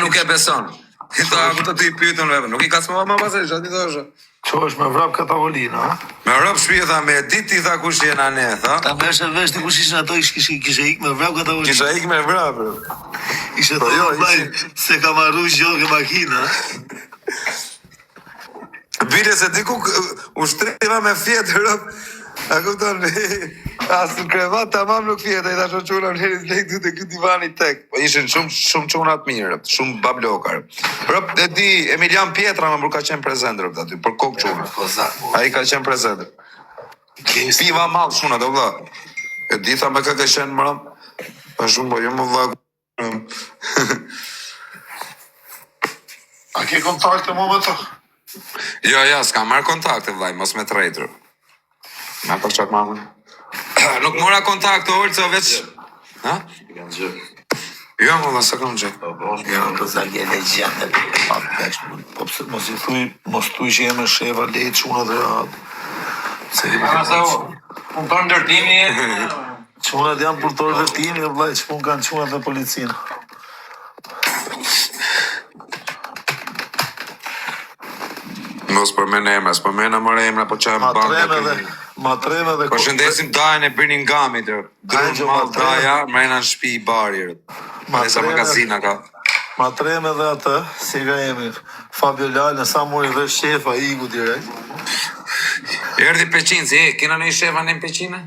S1: nuk e beson. I tha, aku të i pyetën vepër, nuk i ka s'ma ma pasesha, ti thoshe.
S3: Qo është me vrap ka tavolina, ha?
S1: Me rëp shpije, tha, me dit ti tha kush jena ne, tha.
S8: Ta mërsh e vesh të kush ishin ato, kishe ik me vrap ka tavolina.
S1: Kisha ik me vrap, rëp.
S8: Ishe të se ka marru gjo ke makina.
S1: Bile se diku ushtriva me fjetë, rëp. A kupton, asë në krevat të mam nuk fjetë, i ta shumë quna në herit lejtë të këtë divani tek. Po ishin shumë qunat mirë, shumë bablokar. Rëp, e di, Emilian Pietra më ka qenë prezent, rëp, aty, për kokë qunë. A i ka qenë prezent. Piva malë shuna, do vla. E di, tha me ka qenë mërëm. Pa shumë, po, jo më vla.
S3: A ke kontakte mu me të?
S1: Jo, s'ka marrë kontakte, vlaj, mos me trejtër. Me për qatë mamun. Nuk mora kontakte, Olco, veç... Ha? Jo, më dhe, se kam gjë.
S8: Jo, të zagje legjende.
S3: Po pëse mos tu që jeme sheva lejtë quna dhe ratë.
S2: Unë për ndërtimi
S3: Qunat janë për të ndërtimi, vlaj, që pun kanë qunat dhe policinë.
S1: Mos përmene emra, s'përmene mërë emra, po që e më bandë.
S3: Ma treme dhe...
S1: Po shëndesim Dajën e Birminghamit, Drun Mal Daja, mrena në shpi i bari, Nesa magazina ka.
S3: Ma treme dhe atë, si ka jemi, Fabio Lallë, sa mori dhe shefa, igu direkt.
S1: Erdi Peqinci, kena në i shefa në Peqina?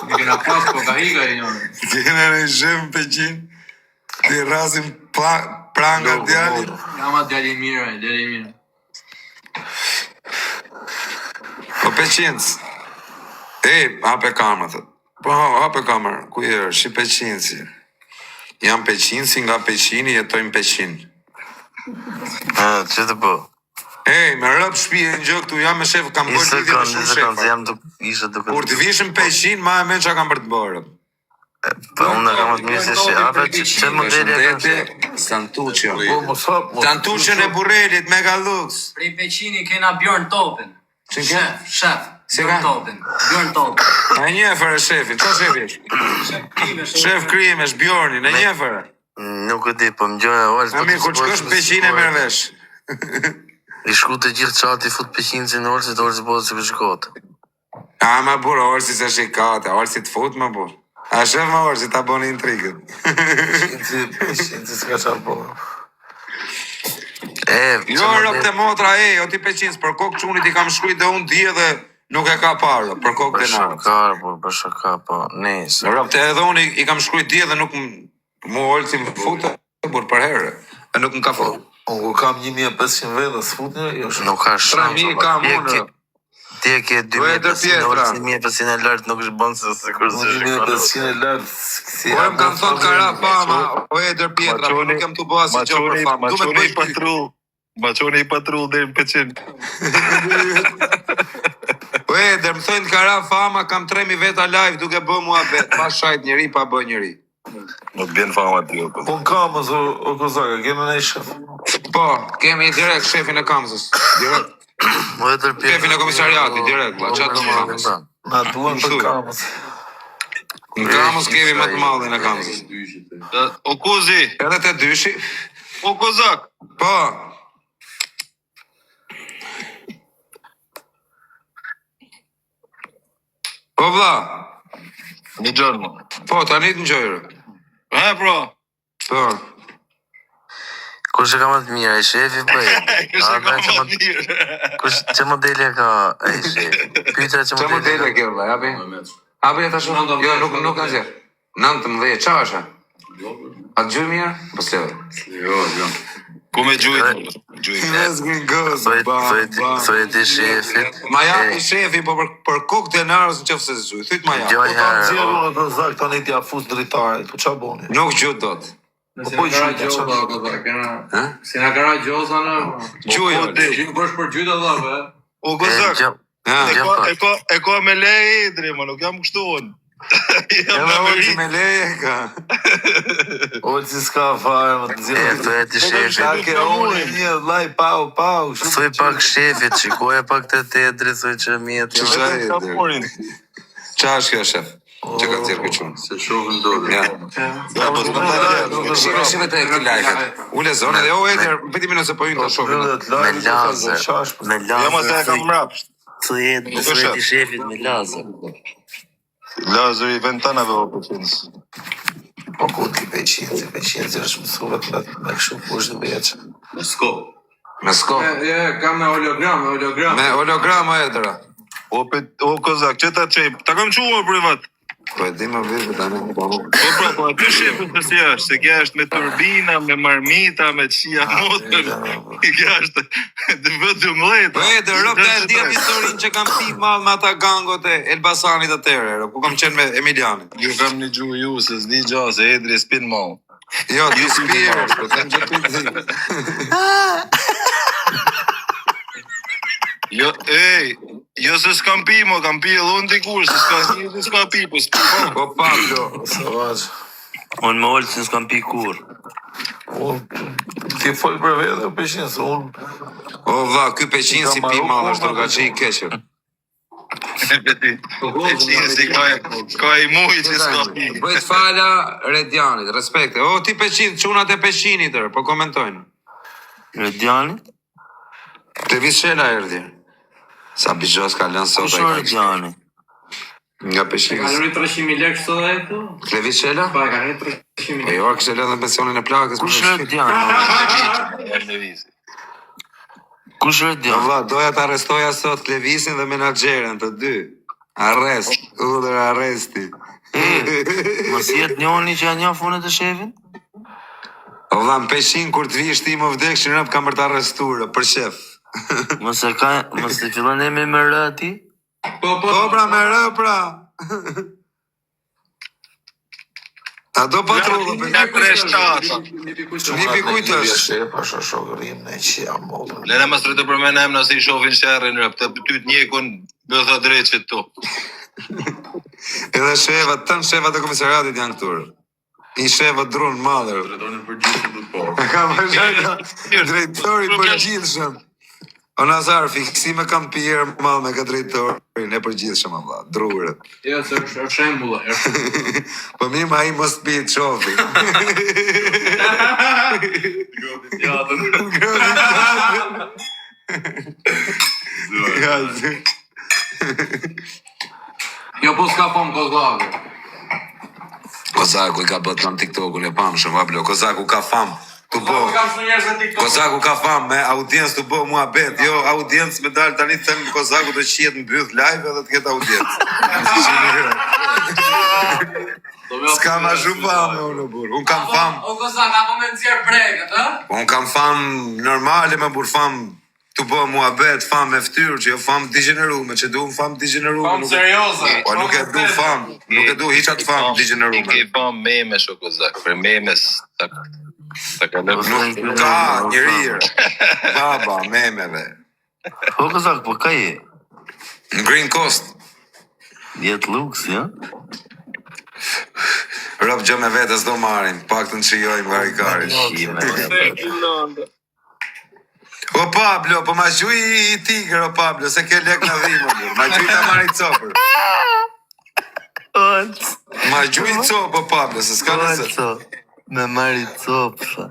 S2: Në kena pas, po ka higa e njërë.
S1: Kena në i shefa në Peqin, ti rasim pranga djallit.
S2: Kama djalli mirë.
S1: Po Peqinc, hape kamer, thët. Po hape kamer, ku jërë, shi Peqinci. Jam Peqinci, nga Peqini, jetojmë Peqin.
S8: Që të po?
S1: Me rëp shpije në gjë këtu, jam me shef, kam bërë lidhje me shumë shefa. Kur të vishëm Peqin, ma e men që kam për të bërë.
S8: Po unë në kam të mirë se shefa, që modeli e kam shefa?
S1: Santuqën e Burrelit, Mega Lux.
S5: Prej Peqini kena Bjorn Topin. Shef. Bjorn Topin.
S1: A njefër e shefin, qa shefi është? Shef Krimesh, Bjornin, e njefër e?
S8: Nuk e di, po më gjojnë e olës.
S1: A mi, kur qëkësh Peqin e mërvesh?
S8: I shku të gjithë qati, fut Peqinci në olësit, olësit bodë se këshkotë.
S1: A ma burë, olësit se shikate, olësit fut ma burë. A shef ma olësit ta boni intrigët.
S3: Peqinci s'ka qarë po.
S1: Jo, rëp të motra, o ti Peqinc, për kokë qunit i kam shkujt dhe unë dje dhe nuk e ka parë, për kokë dhe nartë.
S8: Për shaka, po, nesë.
S1: Rëp të edhe unë i kam shkujt dje dhe nuk mu olësit më futë, burë për herë, e nuk më ka futë.
S3: Unë kam 1500 vedhe, s'fut një, jo shumë.
S8: Nuk ka shumë.
S1: 3000 kam unë.
S8: Ti e ke 2500 e lartë nuk është bënë se kur së shikon.
S3: 1500 e lartë.
S1: Po e më kanë thonë kara fama, o e dër Pietra, po nuk jem të bëha si gjo për famë.
S9: Ma qoni i patrull dhe në Peqin.
S1: Po e dër më thënë kara fama, kam 3000 veta live duke bë mua bet, pa shajt njëri, pa bë njëri.
S9: Nuk bjen fama t'jo.
S3: Po në kamës, o Kozaka, kemi në i shef?
S1: Po, kemi direkt shefin e kamësës, direkt. Shefin e komisariati, direkt, la, qatë në kamës.
S3: Na duen për kamës.
S1: Në kamës kemi më të madhin e kamësës.
S9: O Kozi,
S1: Edhe të dyshi?
S9: o Kozak.
S1: Po. Po vla.
S9: Një gjërë më.
S1: Po, tani të njojrë.
S9: Bro.
S1: Po.
S8: Kush e ka më të mirë, e shefi për e?
S9: Kush e ka më të mirë?
S8: Që modeli e ka e shefi? Pyta që
S1: Qa modele
S8: modeli e
S1: kjo, vla, jabi? Abi e ta shumë, jo, nuk kanë zirë. 19, qa është? A të gjurë mirë? Po s'levë.
S9: Jo. Ku me gjujt?
S3: Let's go,
S8: Thoj ti shefit.
S1: Ma japi shefi, po për kokë denarës në qëfë se zhuj. Thyt ma japi.
S8: Gjoj
S3: Po ta
S8: herë.
S3: nxjerrë o Kozak, tani t'ja fus dritarit, po qa boni?
S1: Nuk gjut dot.
S5: Si na kara gjoza në...
S1: Gjuj,
S5: Shimë bësh për gjyta dhave,
S9: O Kozak,
S8: Gjëm
S9: e ka me leje Edri, ma nuk jam kështu unë. Jam
S1: Edhe
S9: me
S1: Olci me leje ka.
S3: Olci s'ka fare, më të
S8: E,
S3: zirë.
S8: thoj ti shefit.
S3: Shake unë, një, laj, pau.
S8: Thoj pak shefit, shikoj pak të tedri, thoj që mjetë.
S9: Sapurin.
S1: Qa është kjo shef? Që ka tjerë këqunë?
S2: Se shohën dole.
S1: Ja. Shive të e këtë live. Ule zonë dhe o Eder, pëti minutë se po ju të shohën.
S8: Me lazer. Me
S9: Jam ose e kam
S8: lazer.
S9: mrapsht.
S8: Thoj ti shefit me lazer.
S9: Lazer i ventanave o pëqinës.
S3: Po ku ti peqinës, është mësuve të me këshu push dhe beqë.
S1: Me sko.
S5: Kam me hologram,
S1: Me hologram o Edera.
S9: O Kozak, që ta qej, ta kam quar privat.
S1: Po e di më vizë tani.
S9: Po aty shefën të si është, se kja është me turbina, me marmita, me qia motor. Kja është, dhe vëtë mlejta.
S1: Po Eder, rëp të e djetë historin që kam pip madhë me ata gangot e Elbasanit atëre, ku kam qenë me Emilianit.
S9: Ju kam një gju ju, se s'di gja, se Edri spin mal.
S1: Jo, ti spirë, po të në gjë të
S9: Jo, jo se s'kam pi, mo, kam pi edhe unë dikur, se s'ka pi, po s'pi.
S1: Po Pablo.
S8: Unë me olë që s'kam pi kur.
S3: Ti folë për vete o peqinës, unë...
S1: O va, ky peqin si pi madhë është droga që i keqër.
S9: E qinës i ka i mujë që s'ka pi.
S1: Bëjt fala Redianit, respekte. O, ti peqin, qunat e peqinit tërë, po komentojnë.
S8: Redianit?
S1: Të visqela erdi. Sa bijos ka lënë sot.
S8: Kush o Redianit?
S1: Nga peqinës.
S5: Ka lëri 300.000 lekë sot dhe këtu?
S1: Klevi Shela?
S5: Pa, ka lëri 300.000
S1: E jo, kështë lënë dhe pensionin e plakës.
S8: Kush Redianit? Kush Redianit?
S1: Va, doja të arrestoja sot Klevisin dhe menaxherën të dy. Arrest, udhër arresti.
S8: Mos jetë njoni që janë njofë unë të shefin?
S1: O va, në peqin kur të vish ti më vdek që nëpë kam për të arresturë, për shef.
S8: Mos e fillon e me më rë ati?
S1: Po pra me rë pra. A do patrullë për
S9: Nga kreshtata.
S1: një pikujt është.
S3: Shepa shokërim në që jam modër.
S9: Lena mas të përmena em nëse i shofin shërën rëp, të ty të njekun dhe thë drejt që tu.
S1: Edhe shefat, tënë shefat e komisariatit janë këturë. I shefat drunë madhër. Ka më shaka drejtori përgjithshëm. O Nazar, fiksime kam pjerë madhë me ka drejtorin e përgjithshëm, Allah, drurët.
S5: Jo, se është shembulla.
S1: Po mi ma i mos pi të shofi.
S5: Jo, po s'ka pom Kozlaku.
S1: Kozaku i ka bët në TikTok-un e pamë shumë, Pablo. Kozaku ka famë. Tu bo. Kozaku ka famë me audiencë tu bo mua bet. Jo, audiencë me dalë tani të them Kozaku të qijet në byth live edhe të ketë audiencë. S'ka ma shumë famë, unë burë. Unë kam famë.
S5: O Kozak, apo me nëzjerë bregët, ha?
S1: Unë kam famë normale me burë famë tu bo mua bet, famë me ftyrë, që jo famë digenerume, që du famë digenerume.
S5: Famë serioze.
S1: Po nuk e du famë, nuk e du hiqat famë digenerume.
S9: Ke fam meme shok Kozak, për memes ta ka lëpë.
S1: Nuk ka njërirë. Baba, memeve.
S8: Po Kozak, po ka je?
S1: Në Green Coast.
S8: Jetë luks, ja?
S1: Rëp gjë me vetës do marim, pak të në qijojmë garikarin. O Pablo, po ma gjuj i tigër, o Pablo, se ke lek në dhimë, ma gjuj të marri copër. Ma gjuj copë, o Pablo, se s'ka nëse.
S8: Me marri copë, sa.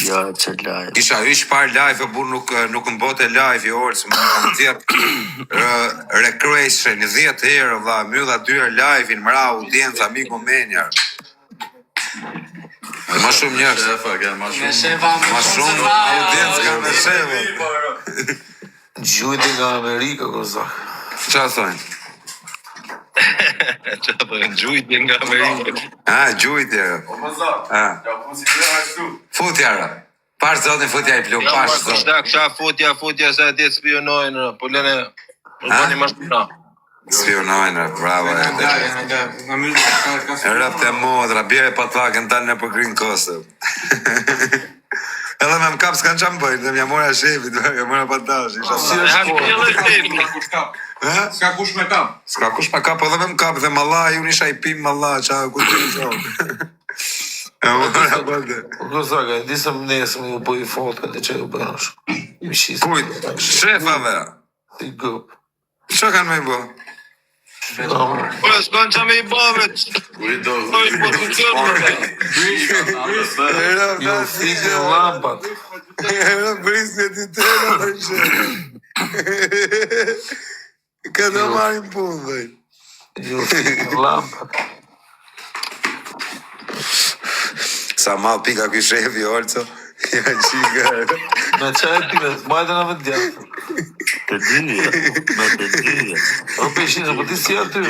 S8: Ja, që live.
S1: Isha hysh par live, e burë nuk më bote live, jo orë, se më kam tjetë recreation, 10 herë, dha, mjudha 2 herë live, në mëra audiencë, amiku menjar. Ma shumë njërë.
S5: Me shefa
S1: Ma shumë audiencë ka me shefa.
S3: Gjujti nga Amerika, Kozak.
S1: Qa thojnë?
S9: Qa po, në gjujtje nga Amerikë.
S1: Gjujtje. Futja, pash zotin futja I plum, pash zotin.
S9: Qa futja se atje spionojnë, po lene, bëni më shpina.
S1: Spionojnë, bravo. Rëpte modra, bjere patlakën tanë në përgrin Kosovë. Edhe me më kap s'kan qamë bëjnë, dhe m'ja mora shefit, m'ja mora patash.
S2: S'ka kush me kap.
S1: S'ka kush me kap, edhe me më kap, dhe malla, ju nisha I pim malla, qa ku të qonë. E mora bëjnë.
S3: Gozaka, e disëm nesëm ju bëj foto, dhe që ju bënash.
S1: Kujt, shefave.
S3: Si gëp.
S1: Që kanë me I bo?
S9: Po, s'kan qa me I bavet.
S3: Ju fikë lampat.
S1: Brisë të tëra dhe shefë. Këtë marim punë, dhe.
S3: Ju fikë lampat.
S1: Sa mal pika këj shefi, Olco. Ja qika.
S3: Me qaj pime, majtë në vetë djatë.
S8: Të dyja, me të dyja.
S3: O peshin, po ti si aty.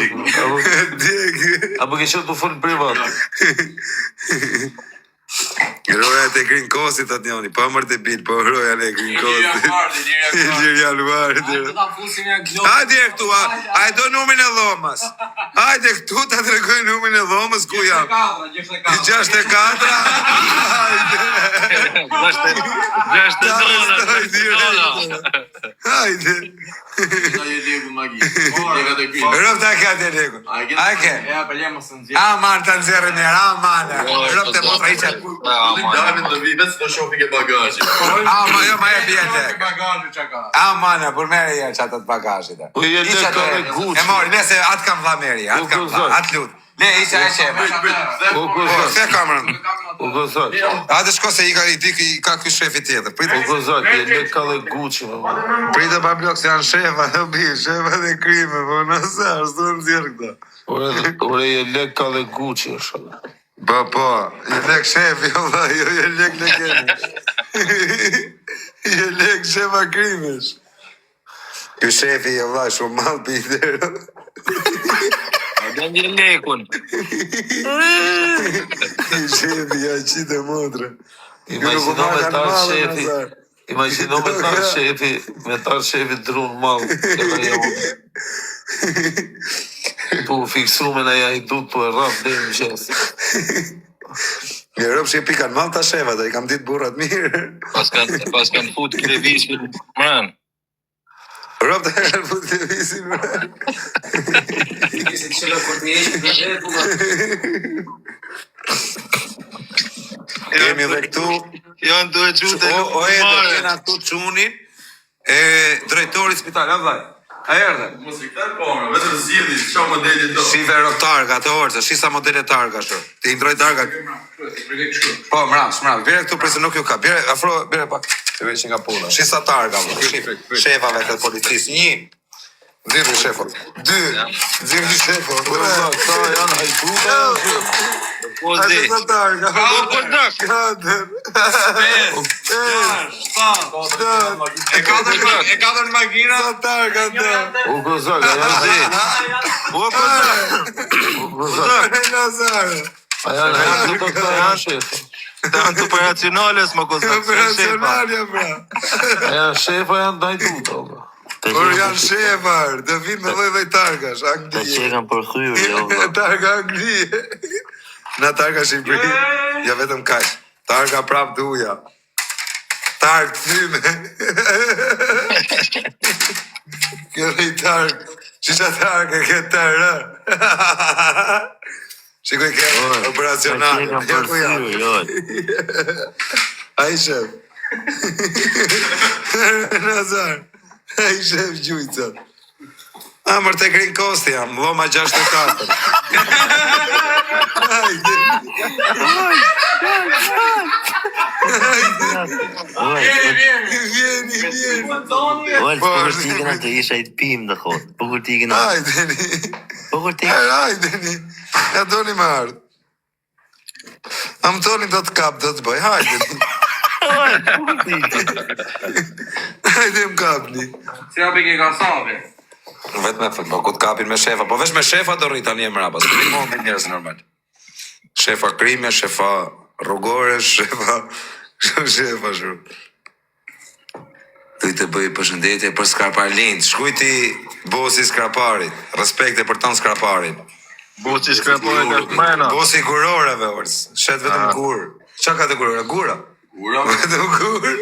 S1: Djekë.
S3: Apo ke qëtë të folë privat.
S1: Roja të krin kosit atë njoni, pa mërë të bitë, po roja në krin kosit. Ilirja Luardi. Hajde e këtu, a e do numin e dhomës. Hajde këtu të tregoj numin e dhomës, ku jam? 64. Hajde. Rëpë të ka të legun. Ake. Aman të nëzirë mirë, aman. Rëpë të motra I qëtë.
S7: Damin të vi, vetë të shofi ke bagajit.
S1: Ama jo ma e bjete. Aman, për mere jenë që atët bagajit.
S3: Po je le ka me guqë.
S1: E mori, nese atë kam vla meri, atë kam vla, atë lutë. Le, isha e qeme.
S3: O Gozak.
S1: Se kamerën.
S3: O Gozak.
S1: Ate shko se I ka këj shefi tjetër.
S3: O Gozak, je le ka dhe guqë.
S1: Pritë pa blok se janë shefa, dhe bi, shefa dhe krime, po nëse, ashtu në zirë këta.
S3: Ore, je le ka dhe guqë, shala.
S1: Po, je lek shefi, Allah, jo je lek lekeni. Je lek shefa krimesh. Ky shefi, Allah, shumë mal për I dherë.
S9: Dhe një lekun.
S1: Ky shefi, ja qitë e motre.
S3: Imagino me tarë shefi. Imagino me tarë shefi. Me tarë shefi drunë malë. Po fiksu me në ja I du të e rap dhe në qesë.
S1: Një rëpë që I pikan malë ta shefa, dhe I kam ditë burrat mirë.
S9: Pas kanë fut këtë visin mërën.
S1: Rëpë të kanë fut këtë visin mërën. Kemi dhe këtu.
S9: Janë të e qute
S1: O e do kena këtu qunin e drejtori spital, vllaj. A erdhe?
S7: Mos I këtë kamera, vetë të zjedhi, qa modelit do.
S1: Shive rok targa, të orëse, shisa modele targa shë. Ti ndroj targa. Po, mram, bire këtu prese nuk ju ka. Bire pak. Të veqin nga puna. Shisa targa, shefave të policisë. 1. Zirë shefot. 2. Zirë shefot.
S3: Sa janë hajduta.
S9: Po dhe.
S1: Shisa targa. 4. E katër makina. Shisa targa të.
S3: O Gozak, a janë dhe. O Gozak. A janë hajduta këta janë shefa.
S9: Të janë të operacionales, më kozak.
S1: Operacionalja, bra.
S3: A janë shefa janë hajduta.
S1: Por janë shefar, të vinë me dhej targash,
S8: Të
S1: Anglije.
S8: që kanë përthyur, jo.
S1: Targa Anglije. Na targa Shqipëri, ja vetëm kaq. Targa prap duja. Targ thyme. Kjo dhe I targ. Qisha targ e ke tërë. Shikoj ke operacional.
S8: Të që kanë përthyur, jo.
S1: A I shef. Nazar. A I shef gjujcat. Amër të Green Coast jam, Loma 64. Hajde. Vjeni.
S8: Ojë, po kur ti këna të isha I të pim dhe khot. Po kur ti këna.
S1: Hajdeni.
S8: Po kur ti.
S1: Hajdeni. Ja doni me ardhë. Am toni do të kap, do të bëj. Hajdeni. Hajde më kapni.
S5: Si api ke Kasave?
S1: Vetë me fëtë, po ku të kapin me shefa. Po vesh me shefa do rrit tani e mrapa. Së këri mund me njerës normal. Shefa krime, shefa rrugore, shefa shumë. Të i të bëj përshëndetje për Skarparlin. Shkujti bosi Skarparit. Respekte për tonë Skarparit.
S9: Bosi Skarparit është mena.
S1: Bosi guroreve, orës. Shet vetëm gur. Qa ka të gurore? Gura?
S2: Gura.
S1: Vetëm gur.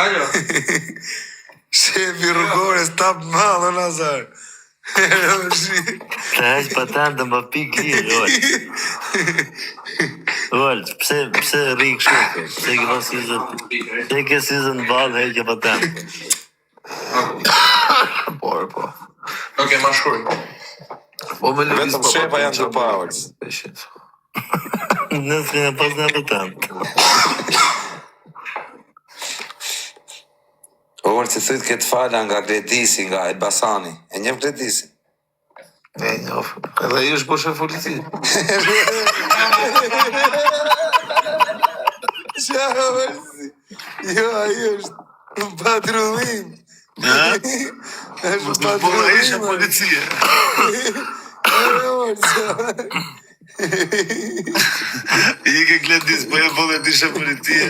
S2: Ajo.
S1: Shefi rrugore stap malë, Nazar.
S8: Të heq patent dhe më pik lirë, Ollë, pse rikë shumë, pse ke sizën balë heqe patent.
S3: Po.
S2: Oke, ma shkruj.
S3: Po me lëviz
S1: Vetëm shefa janë të powers.
S8: Nësë kënë pas në patent.
S1: Orë që thëtë këtë fala nga Gledisi, nga Elbasani. E njëf Gledisi?
S3: E njëf. Edhe i është po shef polici.
S1: Qa vërsi? Jo, ajo është në patrullim. është patrullim.
S3: Ishe policie. I ke Gledis, po e bëllet ishe policie.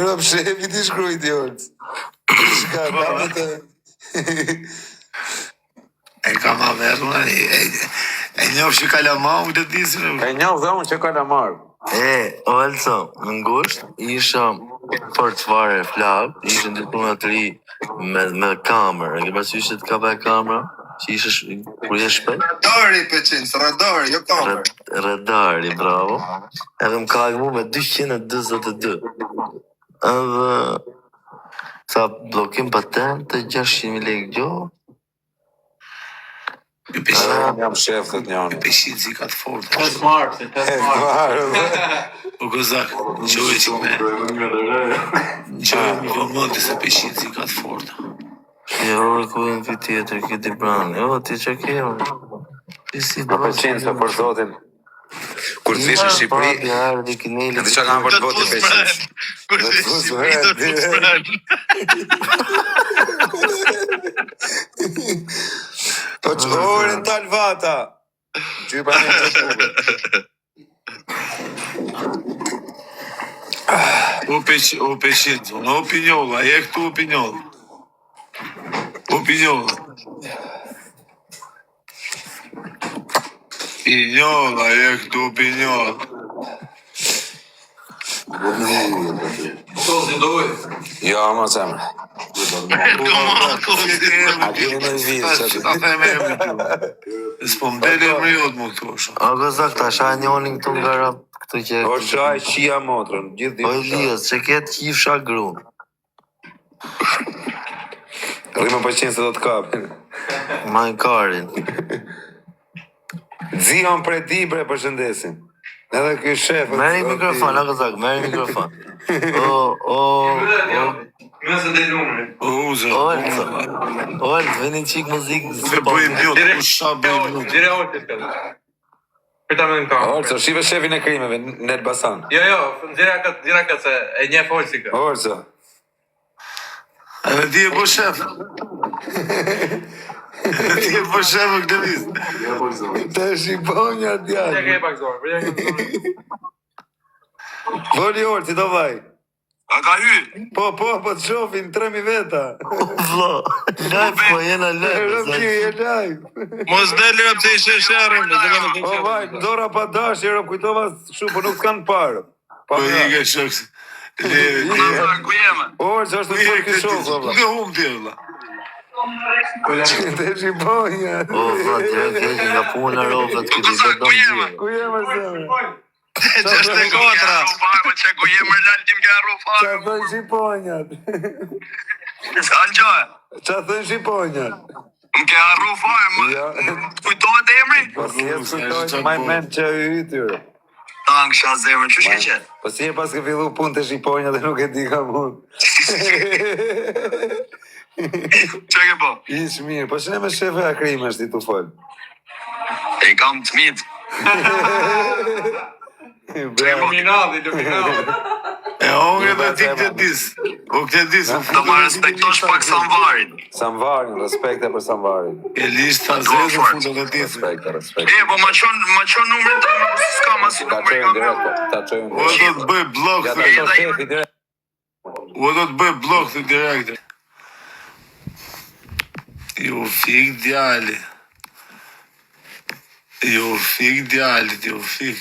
S1: Rëp shefi t'i shkrujt i orës. Shka, kamë të...
S3: E ka ma verë, e njofë që kalamau të disin.
S1: E njofë dhe unë që kalamar.
S8: Olso, në ngusht, isha për të fare flak, ishë në diploma të ri me kamerë, e ke pasysh që të ka bëj kamera, që ishë kur je shpejt?
S1: Radari, peqinës, radari, jo kamerë.
S8: Radari, bravo. Edhe më ka mu me 222. Edhe sa blokim patent të 600.000 lekë gjohë.
S1: Jam shef të njënë.
S3: Peshin si ka të fort.
S2: Të smart.
S3: O gozak, qoj që me. Qoj më vëmëndi se peshin si ka të fort.
S8: Jo, ku e në këtë tjetër, këtë i branë. Jo, ti që kemë.
S1: Në peqinës për zotin. Kur të vishë në Shqipëri, në të që nga për të votë të peqinës.
S9: Kur të Shqipëri do të sprenë.
S1: Po që orën talë vata. Që i pranë të shkube.
S3: O peshin, në opinjolla, e këtu opinjolla. Opinjolla. Opinjolla, e këtu opinjolla.
S2: Kozi doj.
S1: Jo, më zemre. A kemi në vizë që
S3: Ta theme e më tu. S'po më dele më jodë më këtu është.
S8: O gozak, ta sha njonin këtu nga rap këtu që...
S1: O shaj qia motrën, gjithë
S8: O Elias, që ketë qifsha grun.
S1: Rrimë peqinës se do të kapin.
S8: Majkarin.
S1: Zion për e ti bre përshëndesim. Edhe kjo shefë.
S8: Meri mikrofon, a gozak, meri mikrofon.
S2: Nëse dhe numërin.
S8: Olë, veni qik muzikë.
S3: Se bëjmë mjot, ku sha bëjmë mjot.
S2: Dire ojtë të këtë. Këta me në kamë.
S1: Orso, shive shefin e krimeve, në Elbasan.
S2: Jo, dira këtë se e njef ojtë si këtë.
S1: Orso.
S3: Edhe ti e po shef. Ti e po shef më këtë vizë.
S1: Të shqiponja
S2: Përja
S1: djallë.
S2: ke e pak zorë, përja ke e pak zorë.
S1: Voli orë, si do vaj.
S6: A ka hy?
S1: Po, të shofin, 3.000 veta.
S8: Vlo, live po jena live.
S1: Rëpki, e live.
S9: Mos deli rëpë se ishe shërëm.
S1: O vaj, dora pa dash, rëpë kujtova shu, po nuk s'kanë parë.
S3: Po i ke shok.
S6: Ku jeme?
S1: Orë, që është të të këtë shokë, o vla.
S3: Nga humë tjë, vla.
S1: Të shqiponja.
S8: O, vla, direkt nga puna rovët këtë i bedon gjithë.
S1: Ku jemë zëmë?
S9: Qështë e kontra.
S6: Që ku jeme laltim ka rufar.
S1: Qa thënë shqiponjat?
S6: Alqoja,
S1: Qa thënë shqiponjat?
S6: më ke arru fare, më kujtohet emri?
S1: Po si e kujtojnë maj mend që e hytyre.
S6: Tangë sha zemër, që shke qenë?
S1: Po si e pas ke fillu punë të shqiponjat dhe nuk e di ka mund.
S6: Që ke po?
S1: Ish mirë, po shne me shefe akrime është i të folë.
S6: E kam të mitë.
S2: Iluminati.
S3: E ongë dhe ti këtë dis. O këtë dis.
S6: Do ma respektosh pak Samvarin.
S10: Samvarin, respekte për Samvarin.
S3: E lisht të zezë fundë dhe ti.
S10: Respekte.
S6: E, po ma qon numrin të më përsi s'ka ma si
S10: Ta
S6: numri
S10: qojnë
S6: kam
S10: direkt, ta qojnë
S3: O do të bëj blok.
S10: Ja ta qojnë shefi direkt.
S3: O do të bëj blok të direkte. Ju fik djali. Ju fik.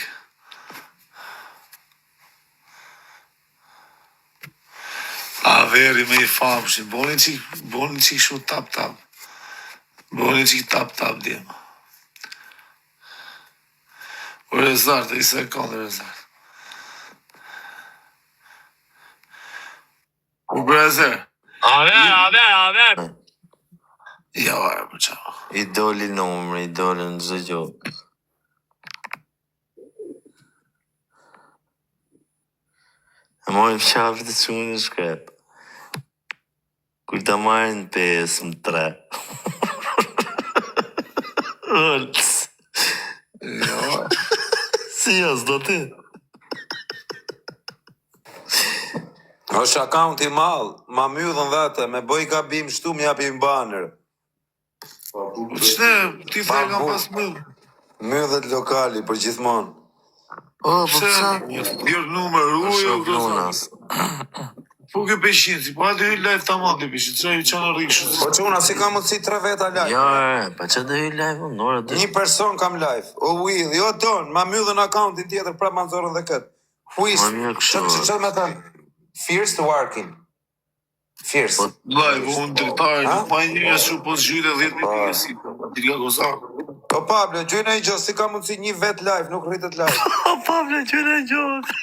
S3: A veri me I famshin, boni qik shu tap. Boni qik tap djema. O rezart, I sekundë rezart. U brezer.
S6: A ver.
S3: Ja, varë, për qa.
S8: I doli numri, I doli në çdo gjë. E mojmë qafë të qunë në shkrep. Kur ta marrin 5-3. Olës.
S3: Ja,
S8: Si jas do ti?
S10: është akaunti mall, ma myllën vete, me bëj gabim shtu më japim banër.
S3: qëne, ti the kam pas mëllë.
S10: Myllet lokali për gjithmonë.
S8: O, po pësa?
S3: Djerë numër, ujo,
S8: Lunas.
S3: Po ke peshin, si po atë hyj live tamam të peshin, që i qanë rikë
S10: Po çuna, si ka mundësi 3 veta live?
S8: Ja, pa që dhe hyj live, në orë të...
S10: Një person kam live. O Will, jo don, ma myllën akauntin tjetër prap ma nxorën dhe kët. Huis.
S8: Ma mirë kështu.
S10: Çfarë më thën? Fierce to working. Fierce.
S3: live, unë dritare, nuk ma një shu po zhyre 10 mitë si, ti ka kozak.
S10: Po Pablo, gjojnë e gjë, si ka mundësi një vet live, nuk rritet live.
S8: O, Pablo, që në gjokë.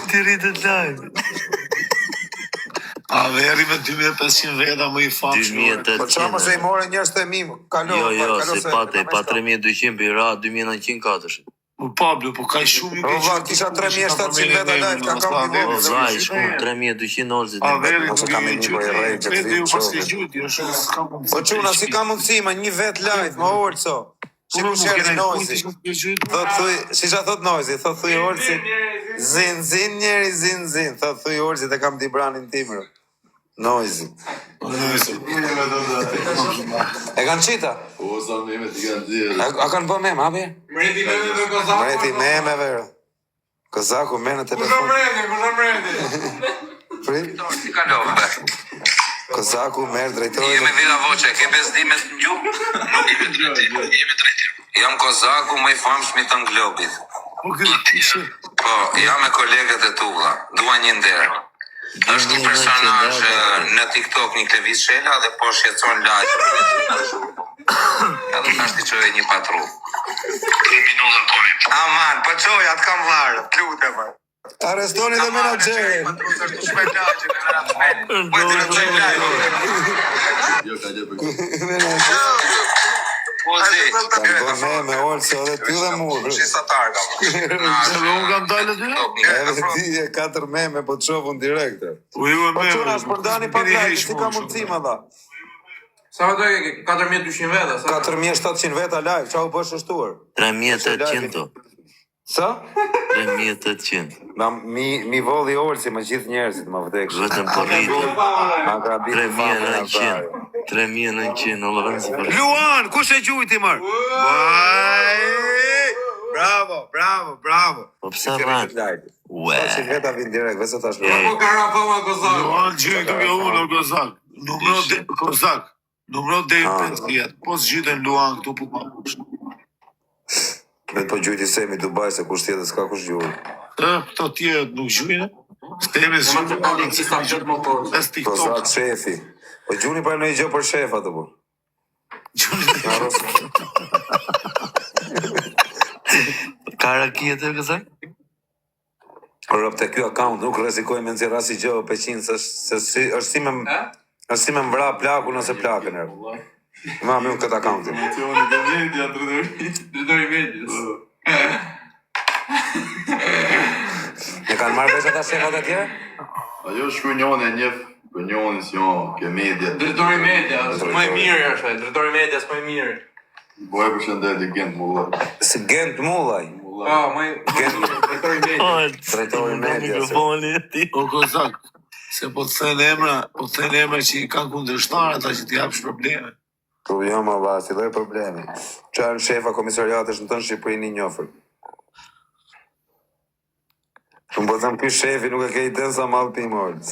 S8: Ti rritët live.
S3: A veri me 2500 veta më I famshëm.
S8: 2800.
S10: Po çfarë mos e I morën njerëz të mim, kalo.
S8: Jo, se pa 3200 për ra, 2904.
S3: Po Pablo, po ka shumë
S10: Po va, kisha 3700 veta live, ka kam
S8: O,
S10: një
S8: vaj, shku 3200 orëzit.
S3: A veri,
S10: Mos e kam një për e rejtë,
S3: vetë ju pas ke gjyti, është s'ka mundësi.
S10: Po çuna, si ka mundësi, ma një vet live, ma orëco. Si ku shërë Noizi. Thot thuj, si qa thot Noizi, thot thuj orëci. Zin, njeri, zin. Thot thuj orëci dhe kam t'i branin timrë. Noizi. E kanë qita?
S7: Po, sa meme ti kanë dhirë.
S10: A kanë bë meme, abi?
S2: Mreti memeve Kozaku.
S10: Mreti memeve. Kozaku me në telefon.
S2: Kusha mreti.
S10: Prit,
S6: Si kalove, be.
S10: Kozaku merë drejtori.
S6: Jemi Villa Voce, ke bezdimet në gjumë? Nuk jemi drejtim. Jam Kozaku më I famshëm I të Globit. Po, jam me kolegët e tulla. Dua një nder. Është një personazh në TikTok, një Klevis Shela dhe po shqetëson lagj. Edhe tash ti çoj një patrull. 3 minuta tonë. Aman, po çoja të kam vlarë, lutem.
S10: Arrestoni dhe menaxherin.
S6: Patrull është shpejt lagjë, po ti në çoj lagj.
S7: Jo, ka gjë për
S6: Ozi.
S10: Kanë bë meme, olse edhe ty dhe murë.
S6: Shisa targa.
S3: Unë kam dalë ty?
S10: Edhe ti e 4 meme po të shofun direkte.
S3: U ju e
S10: Po
S3: me.
S10: çuna, shpërdani pa live, si ka mundësi më dha?
S2: Sa do e 4200 veta, sa?
S10: 4700 veta live, qa u bësh shtuar?
S8: 3800.
S10: Sa?
S8: 3800.
S10: Ma mi volli olsi më gjithë njerëzit, më vdeksh.
S8: Vetëm po rritë.
S10: Ma ka bitë
S8: 3900. 3900, o lërën si për...
S10: Luan, kush e gjujti mërë? Bravo.
S8: Po pësa ranë? Ue.
S10: Që veta vinë direkt, vese tash
S2: Po kara fama Kozaku.
S3: Luan gjytu ke unë, o Kozak. Numro dhe 5 po s'gjyten Luan këtu po ma kush.
S10: Vetë po gjujti Semi Dubai, se kush tjetër s'ka kush gjujt.
S3: Këto tjerët nuk gjujnë. Stemi s'gjyten. Pes TikTok.
S10: Kozak shefi. Po gjuni pa në I gjë për shefa të po.
S8: Kara kjetër kësaj?
S10: Rëp të kjo account, nuk rrezikoj me nëzirë asi gjë o peqin, se është si me mbra plaku nëse plakën e. Ma me unë këtë accountin.
S2: Drejtori medias.
S10: Ne kanë marrë veç ata shefat e tjerë?
S7: Ajo shku njone e njef, për njone si jo, ke media.
S2: Drejtori medias, më I mirë është, drejtori medias më I mirë.
S7: Boje për shëndet I gent mullaj.
S10: Si Gent Mullaj.
S2: Po, më
S10: Drejtori media.
S8: Mikrofoni e ti.
S3: O kozak, se po të thënë emra që i kanë kundërshtar ata që t'i japsh probleme.
S10: Po jo më va, si lloj problemi. Çan shefa komisariatës në tonë Shqipërinë i njohur. Unë po them ky shefi nuk e ke iden sa mall pi morc.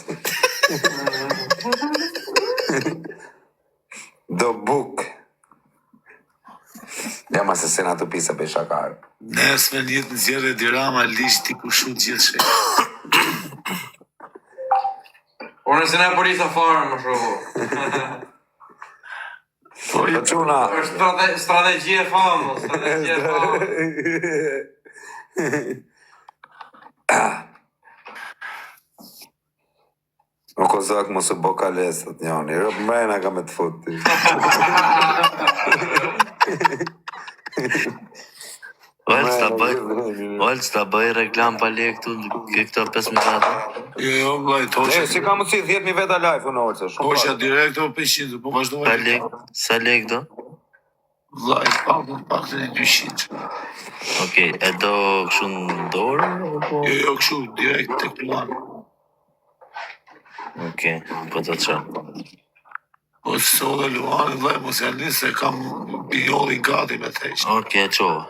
S10: Do buk. Ja ma se sena të pisa për shakar.
S3: Nesme njët në zjerë e dirama liqë t'i kushu gjithë shë.
S2: Unë se na polisa fare më shoku.
S10: Po çuna.
S2: Është strategji e famë, strategji e famë.
S10: O kozak mos e bo kalesat njani, rëp mrena ka me të futi.
S8: Olç ta bëj reklam pa lek këto 15 ata.
S3: Jo, vlaj, tosha.
S10: Si ka mundsi 10.000 veta live unë orë, shumë.
S3: Tosha direkt o 500, po vazhdo.
S8: Sa lek do?
S3: Vlaj, pak të 200.
S8: Okej, e do kështu në dorë?
S3: Jo, kështu, direkt të plan.
S8: Okej, po të qa.
S3: Po së dhe Luani, vlaj, mos janë një se kam pinjolli gati me thejsh.
S8: Okej, qova.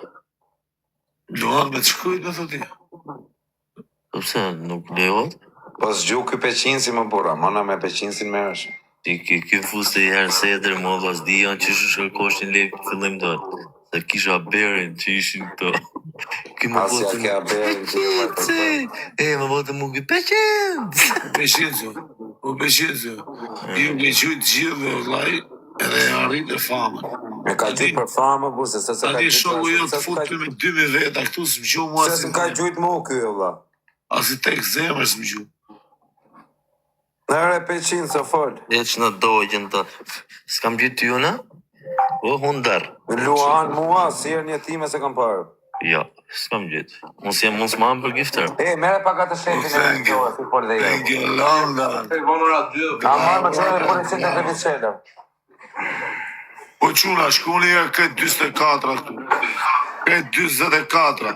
S3: Luan me të shkujt me thoti.
S8: Po pse, nuk lehot?
S10: Po s'gju ky peqinsi më bura, mëna me peqinsin me është.
S8: Ky fuste i herë sedër, mo vas dion që shkoshin lek fillim do. Se kisha berin që ishin këto.
S10: Asja kja berin që ju martë.
S8: Më bote mu ky peqinc.
S3: O peqinzo. Ju me qujt gjithë, vlaj, edhe arrit e famën.
S10: Me ka gjujt për famë, bu, se se ka
S3: Adi
S10: gjujt
S3: shoku jo të fut për me 2.000 veta, këtu së më gjuh mua
S10: se ka gjujt mu kjo, vla.
S3: Asi tek zemër së më gjuh.
S10: Nëre peqin, se fol.
S8: E që në dojgjën të... S'kam gjithë ty una? O, hundar.
S10: Luan mua, si erë një time se kam parë.
S8: Jo, s'kam gjithë. Mos m'am për gifter.
S10: Mere pak atë shefin e në gjohë, si por dhe jo.
S3: Thank you, Landa.
S10: A marë më qërë dhe polisin të krevicela.
S3: Po quna, shkoni e këtë 24 këtu. Këtë 24.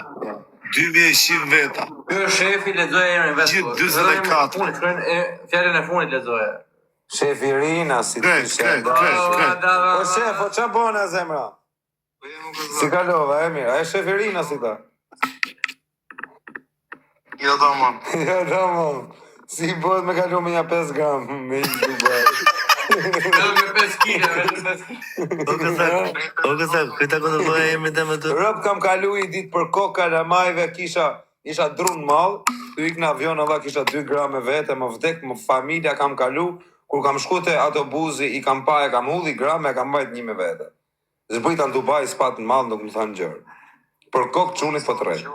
S3: 2100 veta.
S2: Ky shefi lexoi emrin vetë.
S3: Gjithë 24.
S2: Fjalën e fundit lexoi.
S10: Shefi Rina, si të
S3: Krejt.
S10: Po shef, po qa bëna zemra? Si kalova, e mirë, a e shefi Rina si ta?
S9: Jo tamam.
S10: Jo tamam. Si bëhet me kalu me një 5 gram, me një Dubai.
S2: Me 5 kg.
S8: O kësak, këta këtë bëhe emri të me të...
S10: Rëp kam kalu i ditë për koka në majve, isha drun mal, tu ik në avion, Allah kisha 2 grame vete, më vdek, më familja kam kalu, kur kam shku te autobusi, i kam pa, e kam hudhi grame, e kam bajt 1 me vete. Zbëjta në Dubai, s'pat në mal, nuk më thanë gjërë. Për kokë qunit po të rejtë.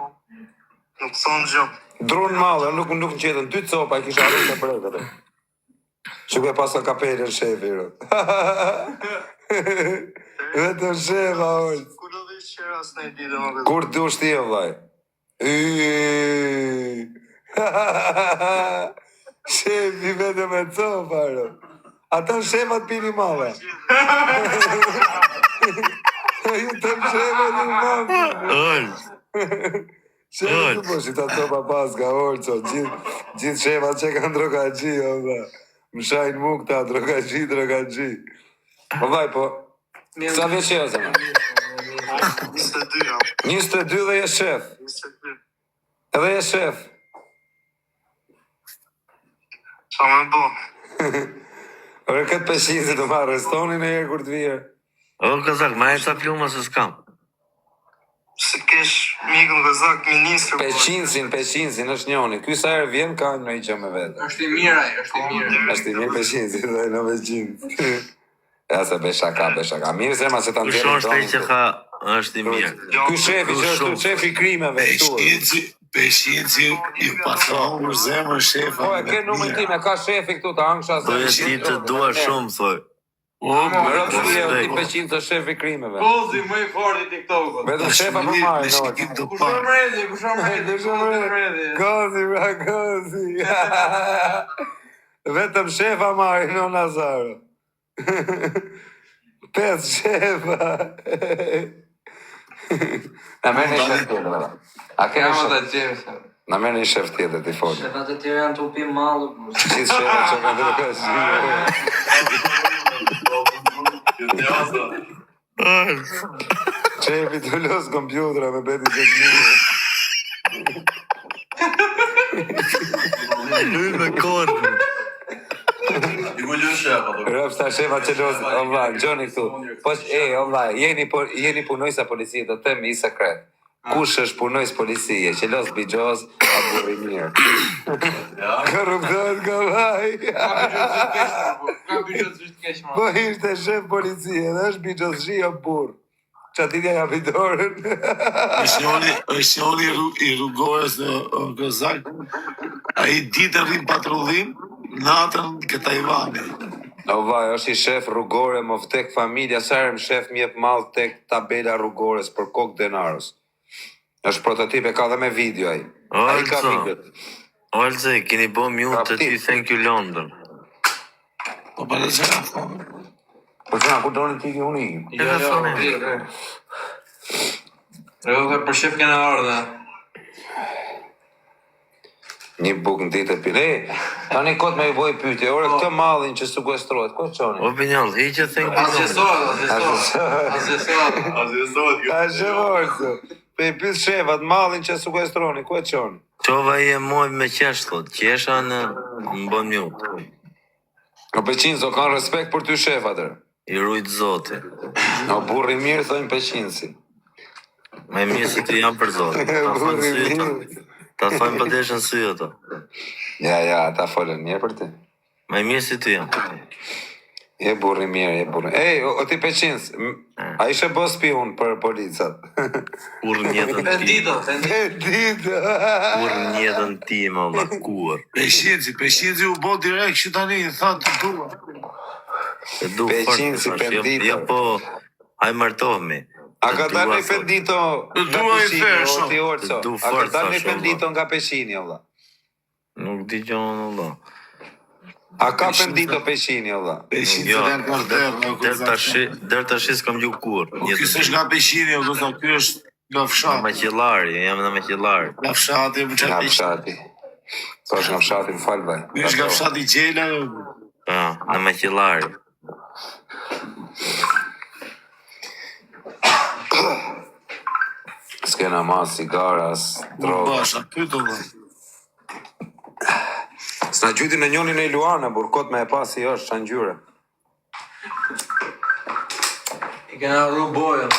S9: Nuk thonë gjë.
S10: Drun mal, nuk në qetën, 2 copa, i kisha arrit e brekët. Shukë e pas ka kapelën shefi, vetëm shefa, orë.
S9: Kur do vish qera s'ne di dhe më
S10: Kur du shtie, vlaj? Shefi vetëm e copa, ro. Ata shefat pini male. Ata shefat pini male. Shefi të po shita copa paska, orë, gjithë shefat që kanë drogagji, o, më shajnë mu këta, drogagji. Po vaj, po, sa vjeç e ozë,
S9: 22 jam.
S10: 22 dhe je shef.
S9: 22.
S10: Edhe je shef.
S9: Qa me bo?
S10: Ore këtë peshinzi të marrë restonin e herë kur të vije.
S8: O kësak, ma e ca pluma se s'kam.
S9: Se kesh mikën gëzak, ministrë.
S10: Peshinzin është njoni. Ky sa herë vjen ka në i që me vetë.
S2: Është i mirë ai, është i mirë.
S10: Është i mirë peshinzin dhe në peshinz. Ja se beshaka. Mirë se ma se të
S8: Kushon shte që ka është i mirë.
S10: Ky shefi që është shefi krimeve.
S3: Peshinci i pasohën në zemër shefa.
S10: Po e ke numën time, ka shefi këtu të angsha.
S8: Po e ti të dua shumë, thoj.
S10: Më rëpë ti e ti peshin të shefi krimeve.
S2: Kozi më i fortë i TikTok-ut.
S10: Vetëm shefa për marrë, no.
S2: Kushon mredi.
S10: Kozi. Vetëm shefa marrë, no Nazaro. 5 shefa. Na merë një shef tjetër. A keni
S2: Jam
S10: shef?
S2: ata gjeve.
S10: Na merë një shef tjetër t'i foli.
S5: Shefat e tjerë janë të upi malë.
S10: Gjithë shefat që ka dhe Qefi të los kompjutra me beti të gjmirë.
S8: Luj me korë.
S10: Rëpsta shefa që los, Allah, gjoni këtu. Po, Allah, jeni punojsa policie, do të i sekret. Kush është punojs policie, që los bigjoz, a burri mirë. Korruptohet ka vaj. Po ishte shef policie, dhe është bigjoz zhi o burë. Që ati tja kapitorin.
S3: është njoni i rrugores në Gozak, a i ditë rrim patrullim, natën këta Ivani.
S10: O vaj, është i shef rrugore, më vtek familja, sarëm shef mjep malë tek tabela rrugores për kokë denarës. është prototipe, ka dhe me video ai. Ai ka video.
S8: Olze, keni bo mute të ty thank you London.
S3: Po për e që ka thonë.
S10: Po që nga ku doni t'i unë i?
S2: Rëve për shef kena ardhe.
S10: Një buk në ditë e pile. Tani kot me i boj pyetje, ore këtë mallin që sugestrohet, ko qoni?
S8: O Binjall, hiqe thank you London.
S10: Azhëvorë. Pe i pyet shefat, mallin që sugestroni, ku e qoni?
S8: Qova i e moj me qesh, thot, qesha në bon mute.
S10: O Peqinzo, kanë respekt për ty shef atër.
S8: I rujt zoti.
S10: O burri mirë, thojnë Peqinsi.
S8: Me mirë se ty jam për zoti. Ta thonë syta. Ta thonë për deshën syta.
S10: Ja, ta folën mirë për ti.
S8: Me mirë se ty jam.
S10: Je burri mirë, je burri. Ej, o ti Peqins, a ishe bo spion për policat?
S8: Kur njetën ti. Kur njetën ti, më lakur.
S3: Peshqinci u bo direkt që tani i tha të dua.
S8: E du
S10: Peqinsi,
S8: fort,
S10: Pendito.
S8: ja po, haj martohemi.
S10: A ka dalë një Pendito nga Peshini, o ti orco?
S8: Du
S10: A ka
S8: fort,
S10: dalë një
S8: thash,
S10: Pendito nga Peshini, olla?
S8: Nuk di gjonë, Allah.
S10: A ka Pendito Peshini, olla?
S3: Peshqinci
S8: Jo,
S3: në kërder.
S8: der tash s'kam gju kur.
S3: Ky s'është nga Peshqini, o Gozak, ky është nga
S8: Në
S3: fshat.
S8: Maqillari, jam në Maqillari.
S3: Nga fshati, më
S10: Nga
S3: qatë
S10: fshati. Po është nga fshati, më falë, baj.
S3: Ky është nga fshati Gjela.
S8: Në Maqillari.
S10: S'kena ma sigaras, droga.
S3: Basha, pyto dhe.
S10: S'na gjyti në njonin e Luana, burkot me e pasi është, shanë gjyre.
S2: I kena rru bojën.